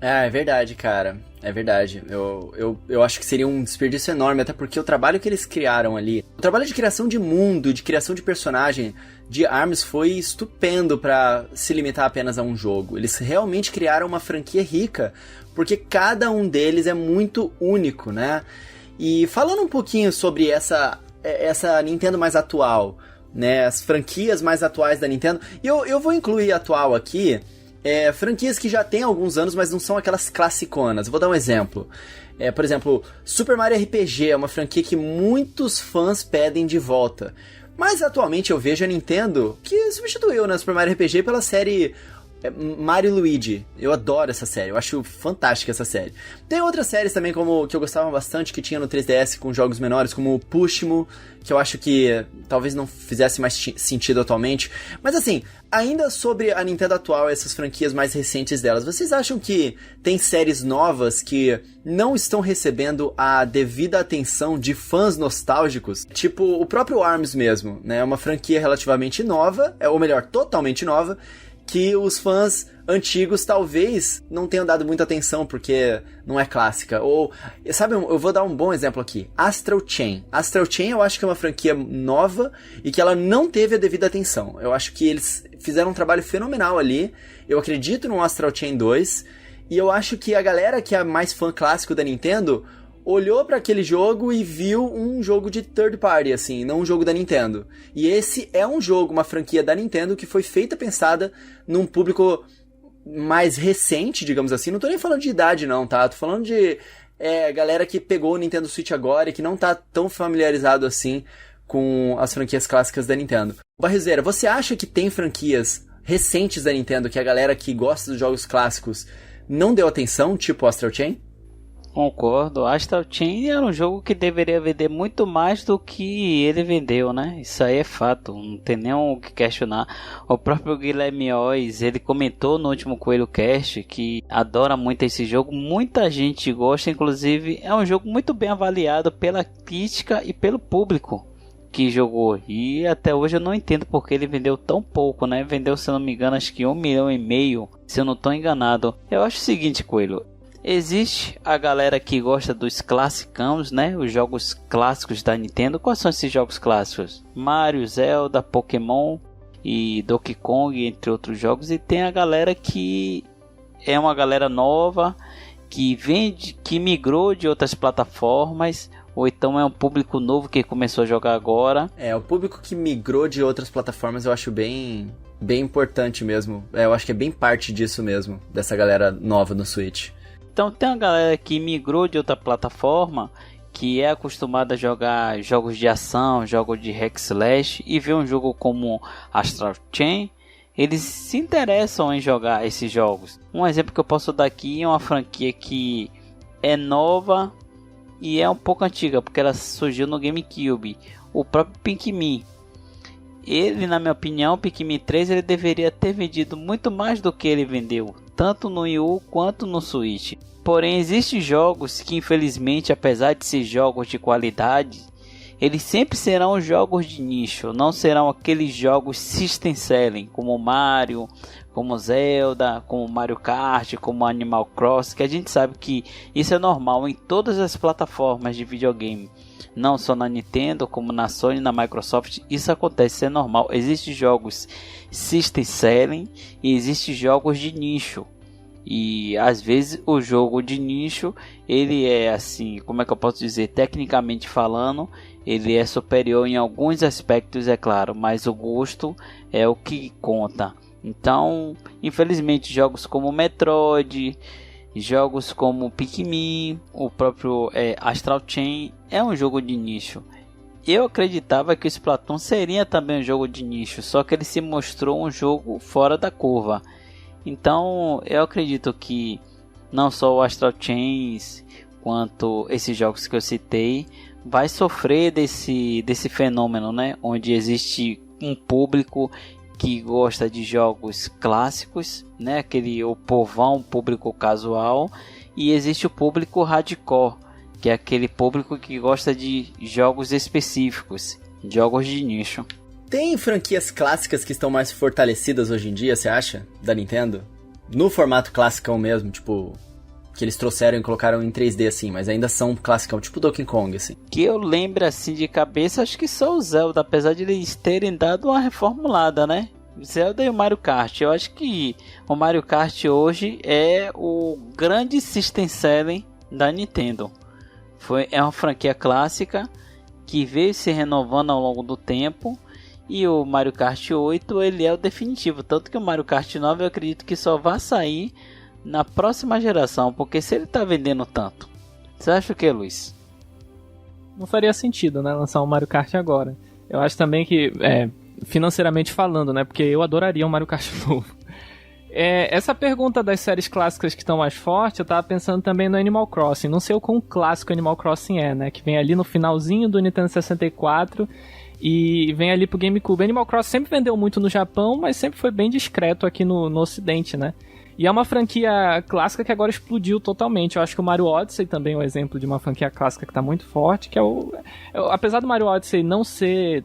É verdade, cara. É verdade. Eu acho que seria um desperdício enorme, até porque o trabalho que eles criaram ali, o trabalho de criação de mundo, de criação de personagem de ARMS foi estupendo pra se limitar apenas a um jogo. Eles realmente criaram uma franquia rica, porque cada um deles é muito único, né? E falando um pouquinho sobre essa Nintendo mais atual, né? As franquias mais atuais da Nintendo, e eu vou incluir atual aqui, franquias que já tem alguns anos, mas não são aquelas classiconas. Vou dar um exemplo. Por exemplo, Super Mario RPG é uma franquia que muitos fãs pedem de volta. Mas atualmente eu vejo a Nintendo que substituiu, né, Super Mario RPG pela série Mario e Luigi. Eu adoro essa série, eu acho fantástica essa série. Tem outras séries também que eu gostava bastante, que tinha no 3DS com jogos menores, como o Pushmo, que eu acho que talvez não fizesse mais sentido atualmente. Mas assim, ainda sobre a Nintendo atual, essas franquias mais recentes delas, vocês acham que tem séries novas que não estão recebendo a devida atenção de fãs nostálgicos? Tipo, o próprio ARMS mesmo, né? É uma franquia relativamente nova, ou melhor, totalmente nova, que os fãs antigos talvez não tenham dado muita atenção porque não é clássica. Ou, sabe, eu vou dar um bom exemplo aqui. Astral Chain. Astral Chain eu acho que é uma franquia nova e que ela não teve a devida atenção. Eu acho que eles fizeram um trabalho fenomenal ali. Eu acredito no Astral Chain 2. E eu acho que a galera que é mais fã clássico da Nintendo olhou para aquele jogo e viu um jogo de third party, assim, não um jogo da Nintendo. E esse é um jogo, uma franquia da Nintendo que foi feita, pensada num público mais recente, digamos assim. Não tô nem falando de idade não, tá? Tô falando de galera que pegou o Nintendo Switch agora e que não tá tão familiarizado assim com as franquias clássicas da Nintendo. Barrizeira, você acha que tem franquias recentes da Nintendo que a galera que gosta dos jogos clássicos não deu atenção, tipo Astral Chain? Concordo, Astral Chain era um jogo que deveria vender muito mais do que ele vendeu, né? Isso aí é fato, não tem nem o que questionar. O próprio Guilherme Oz, ele comentou no último Coelho Cast que adora muito esse jogo, muita gente gosta, inclusive é um jogo muito bem avaliado pela crítica e pelo público que jogou. E até hoje eu não entendo porque ele vendeu tão pouco, né? Vendeu, se eu não me engano, acho que 1,5 milhão, se eu não estou enganado. Eu acho o seguinte, Coelho. Existe a galera que gosta dos classicãos, né? Os jogos clássicos da Nintendo. Quais são esses jogos clássicos? Mario, Zelda, Pokémon e Donkey Kong, entre outros jogos. E tem a galera que é uma galera nova, que migrou de outras plataformas, ou então é um público novo que começou a jogar agora. O público que migrou de outras plataformas eu acho bem importante mesmo. Eu acho que é bem parte disso mesmo, dessa galera nova no Switch. Então tem uma galera que migrou de outra plataforma que é acostumado a jogar jogos de ação, jogos de hack slash, e vê um jogo como Astral Chain, eles se interessam em jogar esses jogos. Um exemplo que eu posso dar aqui é uma franquia que é nova e é um pouco antiga, porque ela surgiu no GameCube, o próprio Pikmin. Ele, na minha opinião, o Pikmin 3, ele deveria ter vendido muito mais do que ele vendeu, tanto no Wii U quanto no Switch. Porém, existem jogos que, infelizmente, apesar de ser jogos de qualidade, eles sempre serão jogos de nicho, não serão aqueles jogos system selling, como Mario, como Zelda, como Mario Kart, como Animal Crossing, que a gente sabe que isso é normal em todas as plataformas de videogame. Não só na Nintendo, como na Sony, na Microsoft, isso acontece, isso é normal. Existem jogos system selling e existem jogos de nicho. E às vezes o jogo de nicho, ele é assim, como é que eu posso dizer, tecnicamente falando, ele é superior em alguns aspectos, é claro, mas o gosto é o que conta. Então, infelizmente, jogos como Metroid, jogos como Pikmin, o próprio Astral Chain é um jogo de nicho. Eu acreditava que o Splatoon seria também um jogo de nicho, só que ele se mostrou um jogo fora da curva. Então eu acredito que não só o Astral Chains quanto esses jogos que eu citei vai sofrer desse fenômeno, né? Onde existe um público que gosta de jogos clássicos, né? O povão, público casual, e existe o público hardcore, que é aquele público que gosta de jogos específicos, jogos de nicho. Tem franquias clássicas que estão mais fortalecidas hoje em dia, você acha? Da Nintendo? No formato classicão mesmo, tipo, que eles trouxeram e colocaram em 3D assim, mas ainda são classicão, tipo Donkey Kong, assim. Que eu lembro assim de cabeça, acho que só o Zelda, apesar de eles terem dado uma reformulada, né? Zelda e o Mario Kart. Eu acho que o Mario Kart hoje é o grande system selling da Nintendo. É uma franquia clássica que veio se renovando ao longo do tempo. E o Mario Kart 8, ele é o definitivo. Tanto que o Mario Kart 9 eu acredito que só vai sair na próxima geração. Porque se ele tá vendendo tanto, você acha o que, Luiz? Não faria sentido, né, lançar um Mario Kart agora. Eu acho também que, financeiramente falando, né, porque eu adoraria um Mario Kart novo. Essa pergunta das séries clássicas que estão mais fortes, eu tava pensando também no Animal Crossing. Não sei o quão clássico Animal Crossing é, né, que vem ali no finalzinho do Nintendo 64... e vem ali pro GameCube. Animal Crossing sempre vendeu muito no Japão, mas sempre foi bem discreto aqui no Ocidente, né? E é uma franquia clássica que agora explodiu totalmente. Eu acho que o Mario Odyssey também é um exemplo de uma franquia clássica que tá muito forte, que apesar do Mario Odyssey não ser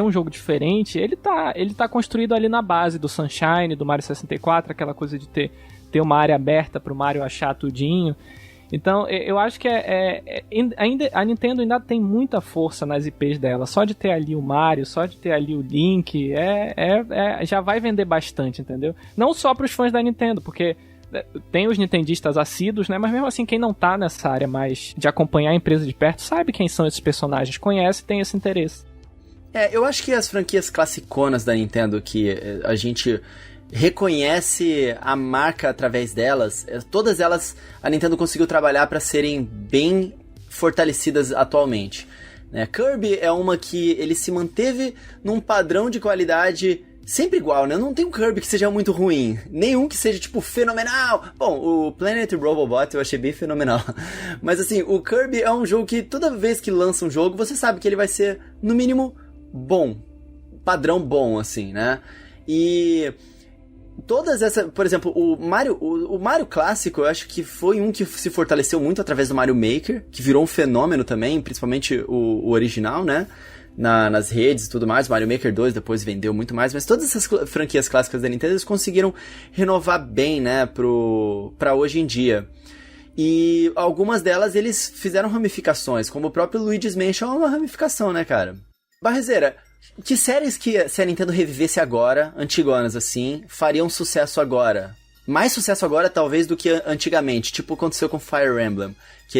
um jogo diferente, ele tá construído ali na base do Sunshine, do Mario 64, aquela coisa de ter uma área aberta pro Mario achar tudinho. Então, eu acho que ainda, a Nintendo ainda tem muita força nas IPs dela. Só de ter ali o Mario, só de ter ali o Link, já vai vender bastante, entendeu? Não só para os fãs da Nintendo, porque tem os nintendistas assíduos, né? Mas mesmo assim, quem não tá nessa área mais de acompanhar a empresa de perto, sabe quem são esses personagens, conhece e tem esse interesse. Eu acho que as franquias classiconas da Nintendo, que a gente reconhece a marca através delas, todas elas a Nintendo conseguiu trabalhar para serem bem fortalecidas atualmente, né? Kirby é uma que ele se manteve num padrão de qualidade sempre igual, né? Não tem um Kirby que seja muito ruim, nenhum que seja tipo fenomenal. Bom, o Planet Robobot eu achei bem fenomenal, mas assim, o Kirby é um jogo que toda vez que lança um jogo você sabe que ele vai ser no mínimo bom, padrão bom, assim, né? E todas essas, por exemplo, o Mario clássico, eu acho que foi um que se fortaleceu muito através do Mario Maker, que virou um fenômeno também, principalmente o original, né? Nas redes e tudo mais. Mario Maker 2 depois vendeu muito mais, mas todas essas franquias clássicas da Nintendo eles conseguiram renovar bem, né, pra hoje em dia. E algumas delas eles fizeram ramificações, como o próprio Luigi's Mansion é uma ramificação, né, cara? Barrezeira, que séries que se a Nintendo revivesse agora, antigonas assim, fariam sucesso agora? Mais sucesso agora, talvez, do que antigamente. Tipo, aconteceu com Fire Emblem. Que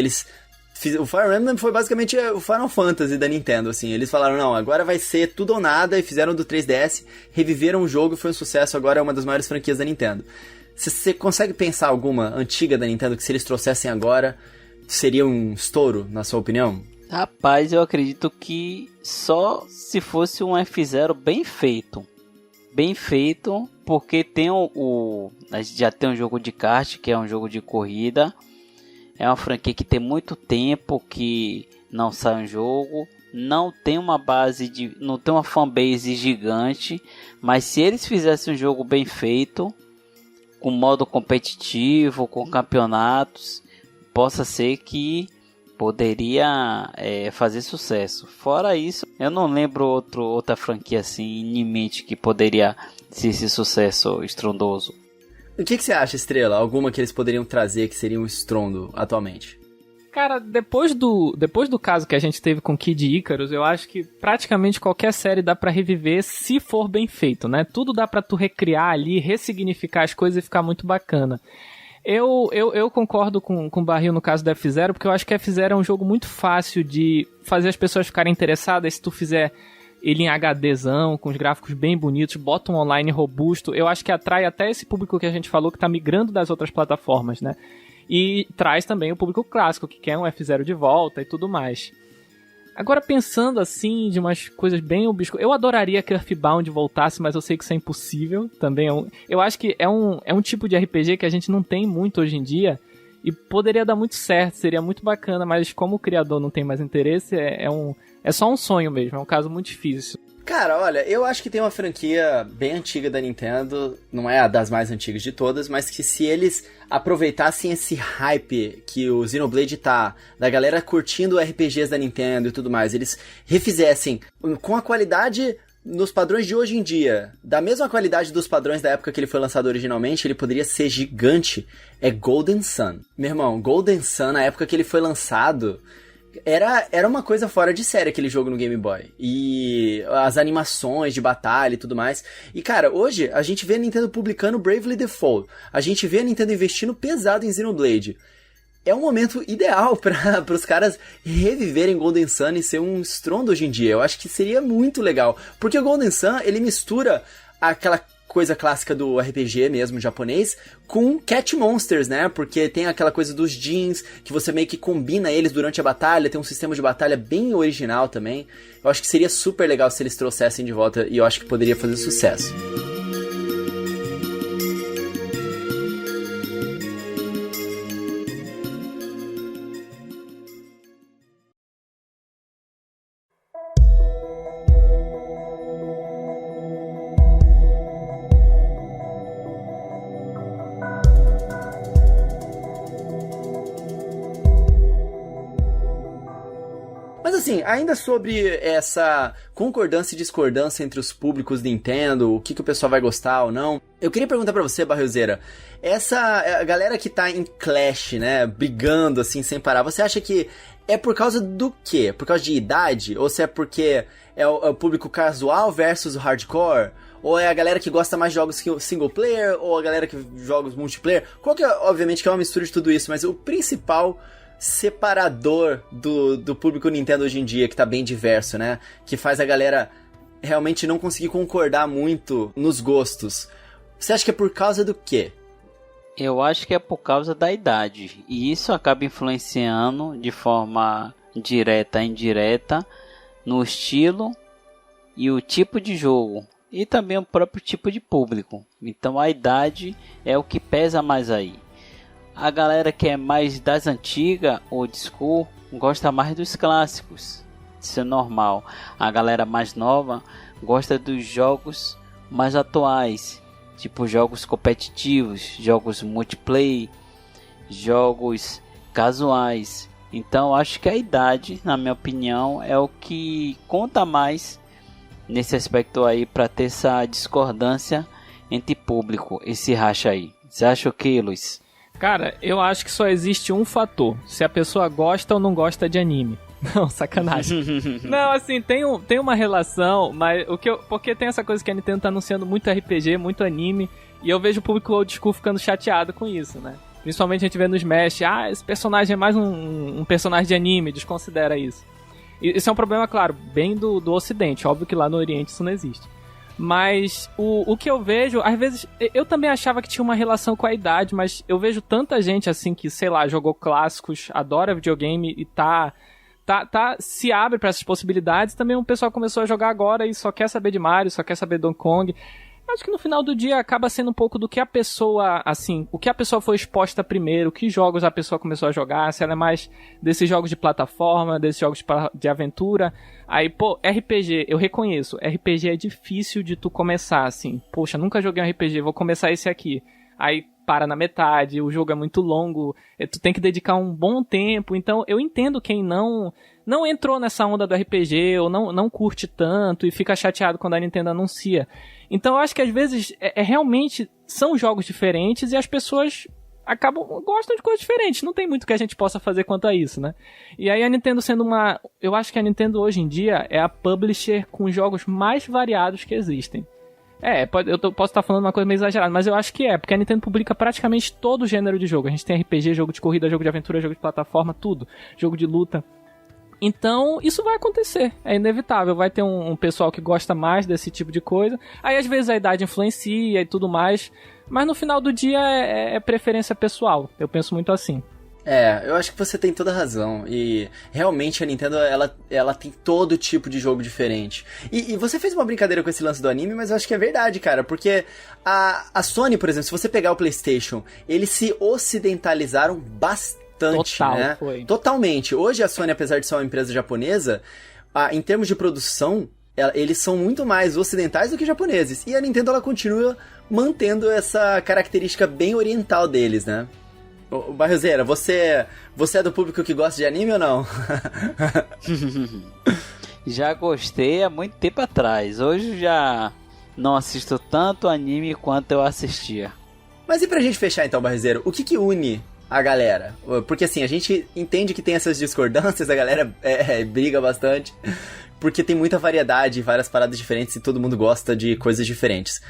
o Fire Emblem foi basicamente o Final Fantasy da Nintendo, assim. Eles falaram, não, agora vai ser tudo ou nada, e fizeram do 3DS, reviveram o jogo e foi um sucesso, agora é uma das maiores franquias da Nintendo. Você consegue pensar alguma antiga da Nintendo que se eles trouxessem agora, seria um estouro, na sua opinião? Rapaz, eu acredito que só se fosse um F0 bem feito. Bem feito, porque tem a gente já tem um jogo de kart, que é um jogo de corrida. É uma franquia que tem muito tempo que não sai um jogo. Não tem uma não tem uma fanbase gigante. Mas se eles fizessem um jogo bem feito, com modo competitivo, com campeonatos, possa ser que poderia fazer sucesso. Fora isso, eu não lembro outra franquia assim em mente que poderia ser esse sucesso estrondoso. O que você acha, Estrela? Alguma que eles poderiam trazer que seria um estrondo atualmente? Cara, depois do caso que a gente teve com Kid Icarus, eu acho que praticamente qualquer série dá pra reviver se for bem feito, né? Tudo dá pra tu recriar ali, ressignificar as coisas e ficar muito bacana. Eu concordo com o Barril no caso do F0, porque eu acho que F0 é um jogo muito fácil de fazer as pessoas ficarem interessadas. Se tu fizer ele em HDzão, com os gráficos bem bonitos, bota um online robusto, eu acho que atrai até esse público que a gente falou que tá migrando das outras plataformas, né? E traz também o público clássico, que quer um F0 de volta e tudo mais. Agora, pensando assim, de umas coisas bem obscuras, eu adoraria que Earthbound voltasse, mas eu sei que isso é impossível. Também eu acho que é um tipo de RPG que a gente não tem muito hoje em dia, e poderia dar muito certo, seria muito bacana, mas como o criador não tem mais interesse, é só um sonho mesmo, é um caso muito difícil. Cara, olha, eu acho que tem uma franquia bem antiga da Nintendo, não é a das mais antigas de todas, mas que se eles aproveitassem esse hype que o Xenoblade tá, da galera curtindo RPGs da Nintendo e tudo mais, eles refizessem com a qualidade nos padrões de hoje em dia, da mesma qualidade dos padrões da época que ele foi lançado originalmente, ele poderia ser gigante, é Golden Sun. Meu irmão, Golden Sun, na época que ele foi lançado, era uma coisa fora de série aquele jogo no Game Boy. E as animações de batalha e tudo mais. E cara, hoje a gente vê a Nintendo publicando Bravely Default. A gente vê a Nintendo investindo pesado em Xenoblade. É um momento ideal para os caras reviverem Golden Sun e ser um estrondo hoje em dia. Eu acho que seria muito legal. Porque o Golden Sun, ele mistura aquela coisa clássica do RPG mesmo, japonês, com Cat Monsters, né? Porque tem aquela coisa dos jeans, que você meio que combina eles durante a batalha, tem um sistema de batalha bem original também. Eu acho que seria super legal se eles trouxessem de volta, e eu acho que poderia fazer sucesso. Assim, ainda sobre essa concordância e discordância entre os públicos Nintendo, o que o pessoal vai gostar ou não, eu queria perguntar pra você, Barrilzeira, essa galera que tá em clash, né, brigando assim sem parar, você acha que é por causa do quê? Por causa de idade? Ou se é porque é o público casual versus o hardcore? Ou é a galera que gosta mais de jogos single player? Ou a galera que joga multiplayer? Qual que é, obviamente, que é uma mistura de tudo isso, mas o principal separador do público Nintendo hoje em dia, que tá bem diverso, né? Que faz a galera realmente não conseguir concordar muito nos gostos. Você acha que é por causa do quê? Eu acho que é por causa da idade. E isso acaba influenciando de forma direta e indireta no estilo e o tipo de jogo. E também o próprio tipo de público. Então a idade é o que pesa mais aí. A galera que é mais das antigas, old school, gosta mais dos clássicos. Isso é normal. A galera mais nova gosta dos jogos mais atuais. Tipo jogos competitivos, jogos multiplayer, jogos casuais. Então acho que a idade, na minha opinião, é o que conta mais nesse aspecto aí, para ter essa discordância entre público, esse racha aí. Você acha o que, Luiz? Cara, eu acho que só existe um fator. Se a pessoa gosta ou não gosta de anime. Não, sacanagem. Não, assim, tem uma relação, mas porque tem essa coisa que a Nintendo tá anunciando muito RPG, muito anime, e eu vejo o público old school ficando chateado com isso, né? Principalmente a gente vê no Smash, esse personagem é mais um personagem de anime, desconsidera isso. Isso é um problema, claro, bem do Ocidente, óbvio que lá no Oriente isso não existe. Mas o que eu vejo, às vezes, eu também achava que tinha uma relação com a idade, mas eu vejo tanta gente assim que, sei lá, jogou clássicos, adora videogame e se abre pra essas possibilidades. Também o pessoal começou a jogar agora e só quer saber de Mario, só quer saber de Donkey Kong. Acho que no final do dia acaba sendo um pouco do que a pessoa, assim, o que a pessoa foi exposta primeiro, que jogos a pessoa começou a jogar, se ela é mais desses jogos de plataforma, desses jogos de aventura. Aí, pô, RPG, eu reconheço, RPG é difícil de tu começar, assim. Poxa, nunca joguei um RPG, vou começar esse aqui. Aí para na metade, o jogo é muito longo, tu tem que dedicar um bom tempo. Então eu entendo quem não entrou nessa onda do RPG ou não curte tanto e fica chateado quando a Nintendo anuncia. Então eu acho que às vezes realmente são jogos diferentes e as pessoas gostam de coisas diferentes. Não tem muito que a gente possa fazer quanto a isso, né? E aí a Nintendo sendo eu acho que a Nintendo hoje em dia é a publisher com jogos mais variados que existem. Eu posso estar falando uma coisa meio exagerada, mas eu acho que porque a Nintendo publica praticamente todo o gênero de jogo. A gente tem RPG, jogo de corrida, jogo de aventura, jogo de plataforma, tudo. Jogo de luta. Então, isso vai acontecer, é inevitável. Vai ter um pessoal que gosta mais desse tipo de coisa. Aí, às vezes, a idade influencia e tudo mais. Mas, no final do dia, é preferência pessoal. Eu penso muito assim. Eu acho que você tem toda a razão. E, realmente, a Nintendo, ela tem todo tipo de jogo diferente. E você fez uma brincadeira com esse lance do anime, mas eu acho que é verdade, cara. Porque a Sony, por exemplo, se você pegar o PlayStation, eles se ocidentalizaram bastante. Total, né? foi. Totalmente. Hoje a Sony, apesar de ser uma empresa japonesa, em termos de produção, eles são muito mais ocidentais do que japoneses. E a Nintendo, ela continua mantendo essa característica bem oriental deles, né? Barriozeira, você é do público que gosta de anime ou não? Já gostei há muito tempo atrás. Hoje já não assisto tanto anime quanto eu assistia. Mas e pra gente fechar então, Barriozeiro, o que une a galera? Porque assim, a gente entende que tem essas discordâncias, a galera briga bastante, porque tem muita variedade, várias paradas diferentes e todo mundo gosta de coisas diferentes.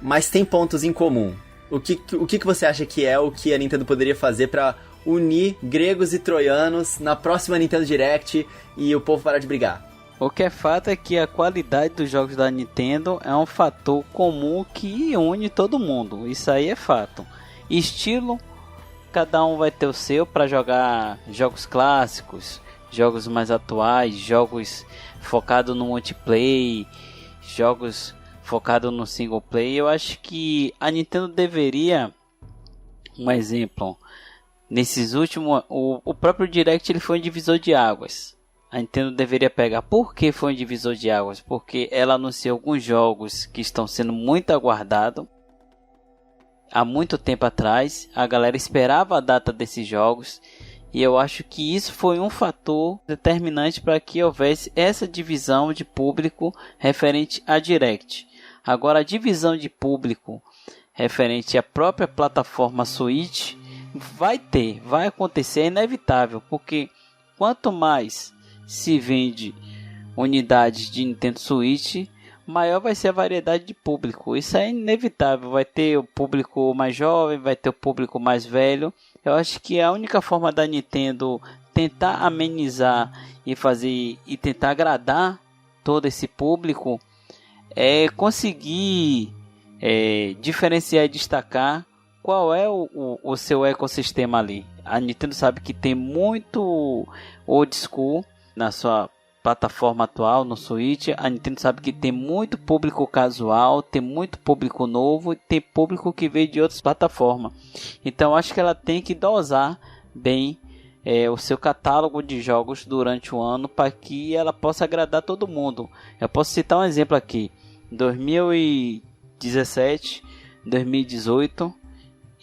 Mas tem pontos em comum. O que você acha que é o que a Nintendo poderia fazer pra unir gregos e troianos na próxima Nintendo Direct e o povo parar de brigar? O que é fato é que a qualidade dos jogos da Nintendo é um fator comum que une todo mundo. Isso aí é fato. Estilo, cada um vai ter o seu para jogar jogos clássicos, jogos mais atuais, jogos focados no multiplayer, jogos focados no single player. Eu acho que a Nintendo deveria, um exemplo, nesses últimos, o próprio Direct ele foi um divisor de águas. A Nintendo deveria pegar. Por que foi um divisor de águas? Porque ela anunciou alguns jogos que estão sendo muito aguardados. Há muito tempo atrás, a galera esperava a data desses jogos. E eu acho que isso foi um fator determinante para que houvesse essa divisão de público referente a Direct. Agora, a divisão de público referente à própria plataforma Switch vai acontecer, é inevitável. Porque quanto mais se vende unidades de Nintendo Switch, maior vai ser a variedade de público. Isso é inevitável. Vai ter o público mais jovem, vai ter o público mais velho. Eu acho que a única forma da Nintendo tentar amenizar e tentar agradar todo esse público é conseguir diferenciar e destacar qual é o seu ecossistema ali. A Nintendo sabe que tem muito old school na sua plataforma atual, no Switch. A Nintendo sabe que tem muito público casual, tem muito público novo e tem público que veio de outras plataformas. Então acho que ela tem que dosar bem o seu catálogo de jogos durante o ano para que ela possa agradar todo mundo. Eu posso citar um exemplo aqui: 2017, 2018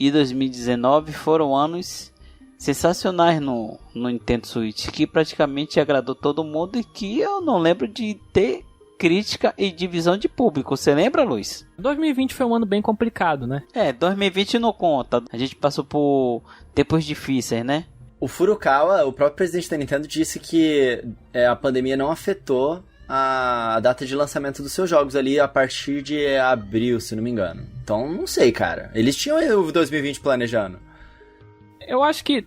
e 2019 foram anos sensacionais no Nintendo Switch, que praticamente agradou todo mundo e que eu não lembro de ter crítica e divisão de público. Você lembra, Luiz? 2020 foi um ano bem complicado, né? 2020 não conta. A gente passou por tempos difíceis, né? O Furukawa, o próprio presidente da Nintendo, disse que a pandemia não afetou a data de lançamento dos seus jogos ali a partir de abril, se não me engano. Então, não sei, cara. Eles tinham o 2020 planejando. Eu acho que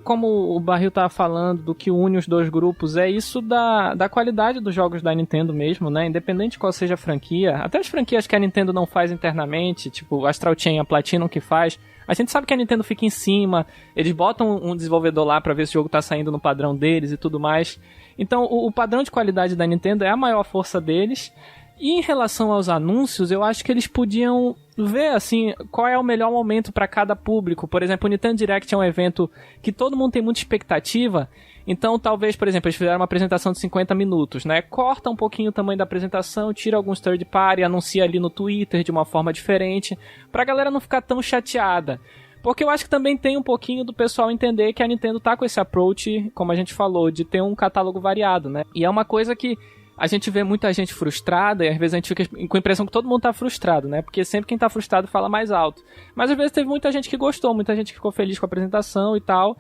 como o Barril tava falando, do que une os dois grupos, é isso da qualidade dos jogos da Nintendo mesmo, né? Independente de qual seja a franquia, até as franquias que a Nintendo não faz internamente, tipo Astral Chain, a Platinum que faz, a gente sabe que a Nintendo fica em cima, eles botam um desenvolvedor lá pra ver se o jogo tá saindo no padrão deles e tudo mais. Então, o padrão de qualidade da Nintendo é a maior força deles. E em relação aos anúncios, eu acho que eles podiam ver, assim, qual é o melhor momento para cada público. Por exemplo, o Nintendo Direct é um evento que todo mundo tem muita expectativa. Então, talvez, por exemplo, eles fizeram uma apresentação de 50 minutos, né? Corta um pouquinho o tamanho da apresentação, tira alguns third party, anuncia ali no Twitter de uma forma diferente, pra galera não ficar tão chateada. Porque eu acho que também tem um pouquinho do pessoal entender que a Nintendo tá com esse approach, como a gente falou, de ter um catálogo variado, né? E é uma coisa que a gente vê muita gente frustrada e às vezes a gente fica com a impressão que todo mundo tá frustrado, né? Porque sempre quem tá frustrado fala mais alto. Mas às vezes teve muita gente que gostou, muita gente que ficou feliz com a apresentação e tal.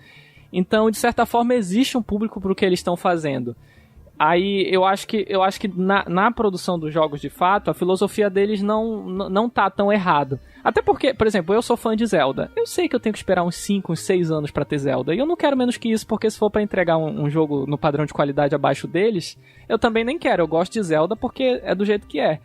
Então, de certa forma, existe um público pro que eles estão fazendo. Aí eu acho que na produção dos jogos, de fato, a filosofia deles não tá tão errado. Até porque, por exemplo, eu sou fã de Zelda. Eu sei que eu tenho que esperar uns 5, uns 6 anos pra ter Zelda. E eu não quero menos que isso, porque se for pra entregar um jogo no padrão de qualidade abaixo deles, eu também nem quero. Eu gosto de Zelda porque é do jeito que é.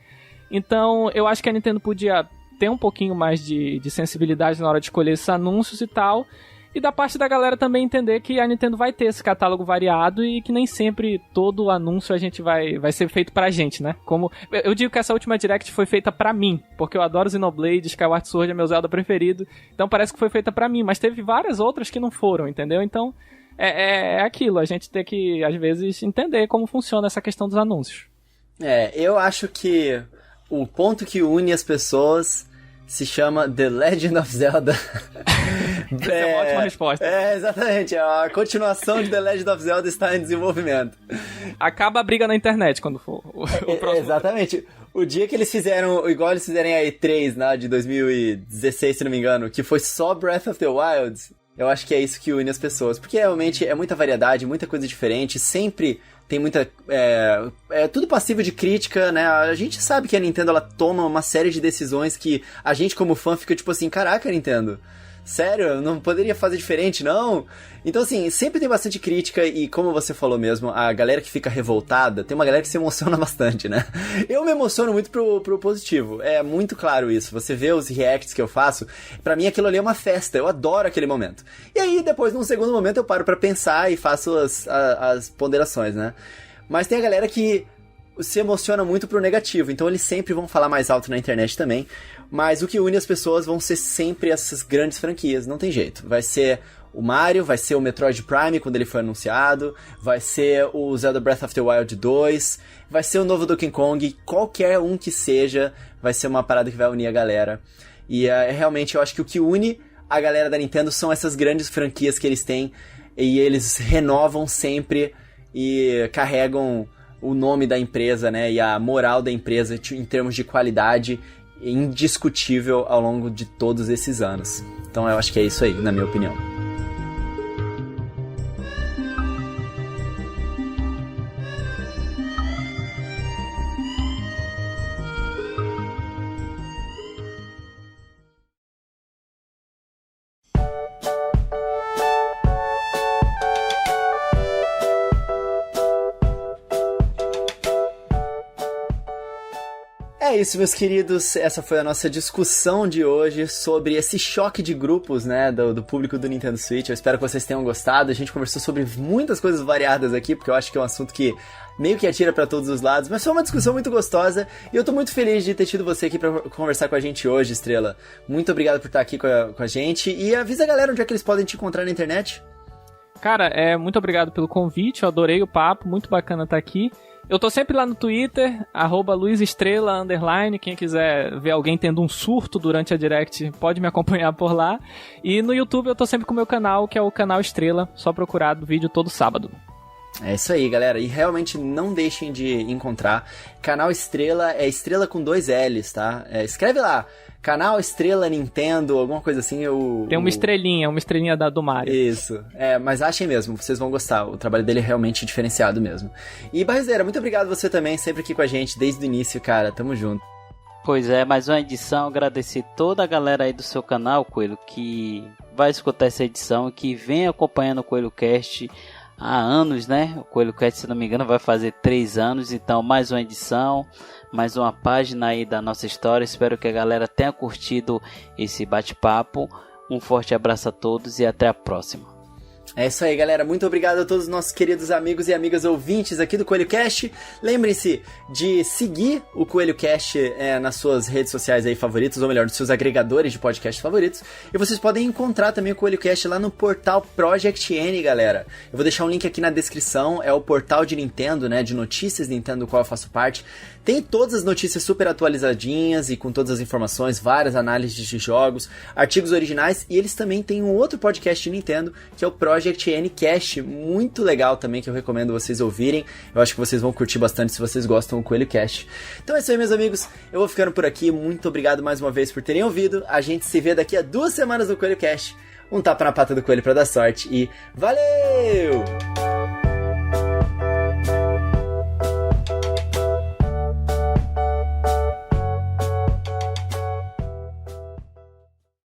Então, eu acho que a Nintendo podia ter um pouquinho mais de sensibilidade na hora de escolher esses anúncios e tal. E da parte da galera também entender que a Nintendo vai ter esse catálogo variado e que nem sempre todo anúncio a gente vai ser feito pra gente, né? Como eu digo que essa última Direct foi feita pra mim, porque eu adoro Xenoblade, Skyward Sword é meu Zelda preferido, então parece que foi feita pra mim, mas teve várias outras que não foram, entendeu? Então é aquilo, a gente tem que, às vezes, entender como funciona essa questão dos anúncios. Eu acho que o ponto que une as pessoas se chama The Legend of Zelda. Essa é uma ótima resposta. Exatamente. A continuação de The Legend of Zelda está em desenvolvimento. Acaba a briga na internet quando for o próximo. Exatamente. O dia que eles fizeram, igual eles fizeram a E3, né, de 2016, se não me engano, que foi só Breath of the Wild, eu acho que é isso que une as pessoas. Porque realmente é muita variedade, muita coisa diferente, sempre tem muita... É tudo passível de crítica, né? A gente sabe que a Nintendo, ela toma uma série de decisões que a gente, como fã, fica tipo assim, caraca, Nintendo, sério? Não poderia fazer diferente, não? Então, assim, sempre tem bastante crítica e, como você falou mesmo, a galera que fica revoltada, tem uma galera que se emociona bastante, né? Eu me emociono muito pro positivo, é muito claro isso. Você vê os reacts que eu faço, pra mim aquilo ali é uma festa, eu adoro aquele momento. E aí, depois, num segundo momento, eu paro pra pensar e faço as ponderações, né? Mas tem a galera que se emociona muito pro negativo, então eles sempre vão falar mais alto na internet também, mas o que une as pessoas vão ser sempre essas grandes franquias, não tem jeito. Vai ser o Mario, vai ser o Metroid Prime quando ele foi anunciado, vai ser o Zelda Breath of the Wild 2, vai ser o novo Donkey Kong, qualquer um que seja, vai ser uma parada que vai unir a galera. E realmente eu acho que o que une a galera da Nintendo são essas grandes franquias que eles têm, e eles renovam sempre e carregam o nome da empresa, né, e a moral da empresa em termos de qualidade indiscutível ao longo de todos esses anos. Então eu acho que é isso aí, na minha opinião. É isso, meus queridos, essa foi a nossa discussão de hoje sobre esse choque de grupos, né, do público do Nintendo Switch. Eu espero que vocês tenham gostado. A gente conversou sobre muitas coisas variadas aqui, porque eu acho que é um assunto que meio que atira pra todos os lados, mas foi uma discussão muito gostosa e eu tô muito feliz de ter tido você aqui pra conversar com a gente hoje, Estrela. Muito obrigado por estar aqui com a gente e avisa a galera onde é que eles podem te encontrar na internet. Cara, muito obrigado pelo convite, eu adorei o papo, muito bacana estar aqui. Eu tô sempre lá no Twitter, @luizestrela_, quem quiser ver alguém tendo um surto durante a Direct pode me acompanhar por lá. E no YouTube eu tô sempre com o meu canal, que é o canal Estrela, só procurar do vídeo todo sábado. É isso aí, galera, e realmente não deixem de encontrar. Canal Estrela é Estrela com 2 L's, tá? Escreve lá, Canal Estrela Nintendo, alguma coisa assim. Tem uma estrelinha do Mario. Isso, mas achem mesmo, vocês vão gostar, o trabalho dele é realmente diferenciado mesmo. E Barrizeira, muito obrigado você também, sempre aqui com a gente, desde o início, cara, tamo junto. Pois é, mais uma edição. Agradecer toda a galera aí do seu canal, Coelho, que vai escutar essa edição e que vem acompanhando o Coelho Cast há anos, né? O Coelho Cast, se não me engano, vai fazer 3 anos. Então, mais uma edição, mais uma página aí da nossa história. Espero que a galera tenha curtido esse bate-papo. Um forte abraço a todos e até a próxima. É isso aí, galera. Muito obrigado a todos os nossos queridos amigos e amigas ouvintes aqui do Coelho Cast. Lembrem-se de seguir o Coelho Cast nas suas redes sociais aí favoritas, ou melhor, nos seus agregadores de podcast favoritos. E vocês podem encontrar também o Coelho Cast lá no portal Project N, galera. Eu vou deixar um link aqui na descrição. É o portal de Nintendo, né, de notícias Nintendo, do qual eu faço parte. Tem todas as notícias super atualizadinhas e com todas as informações, várias análises de jogos, artigos originais, e eles também têm um outro podcast de Nintendo, que é o Project N Cast, muito legal também, que eu recomendo vocês ouvirem. Eu acho que vocês vão curtir bastante se vocês gostam do Coelho Cast. Então é isso aí, meus amigos, eu vou ficando por aqui, muito obrigado mais uma vez por terem ouvido, a gente se vê daqui a 2 semanas no Coelho Cast. Um tapa na pata do coelho pra dar sorte e valeu!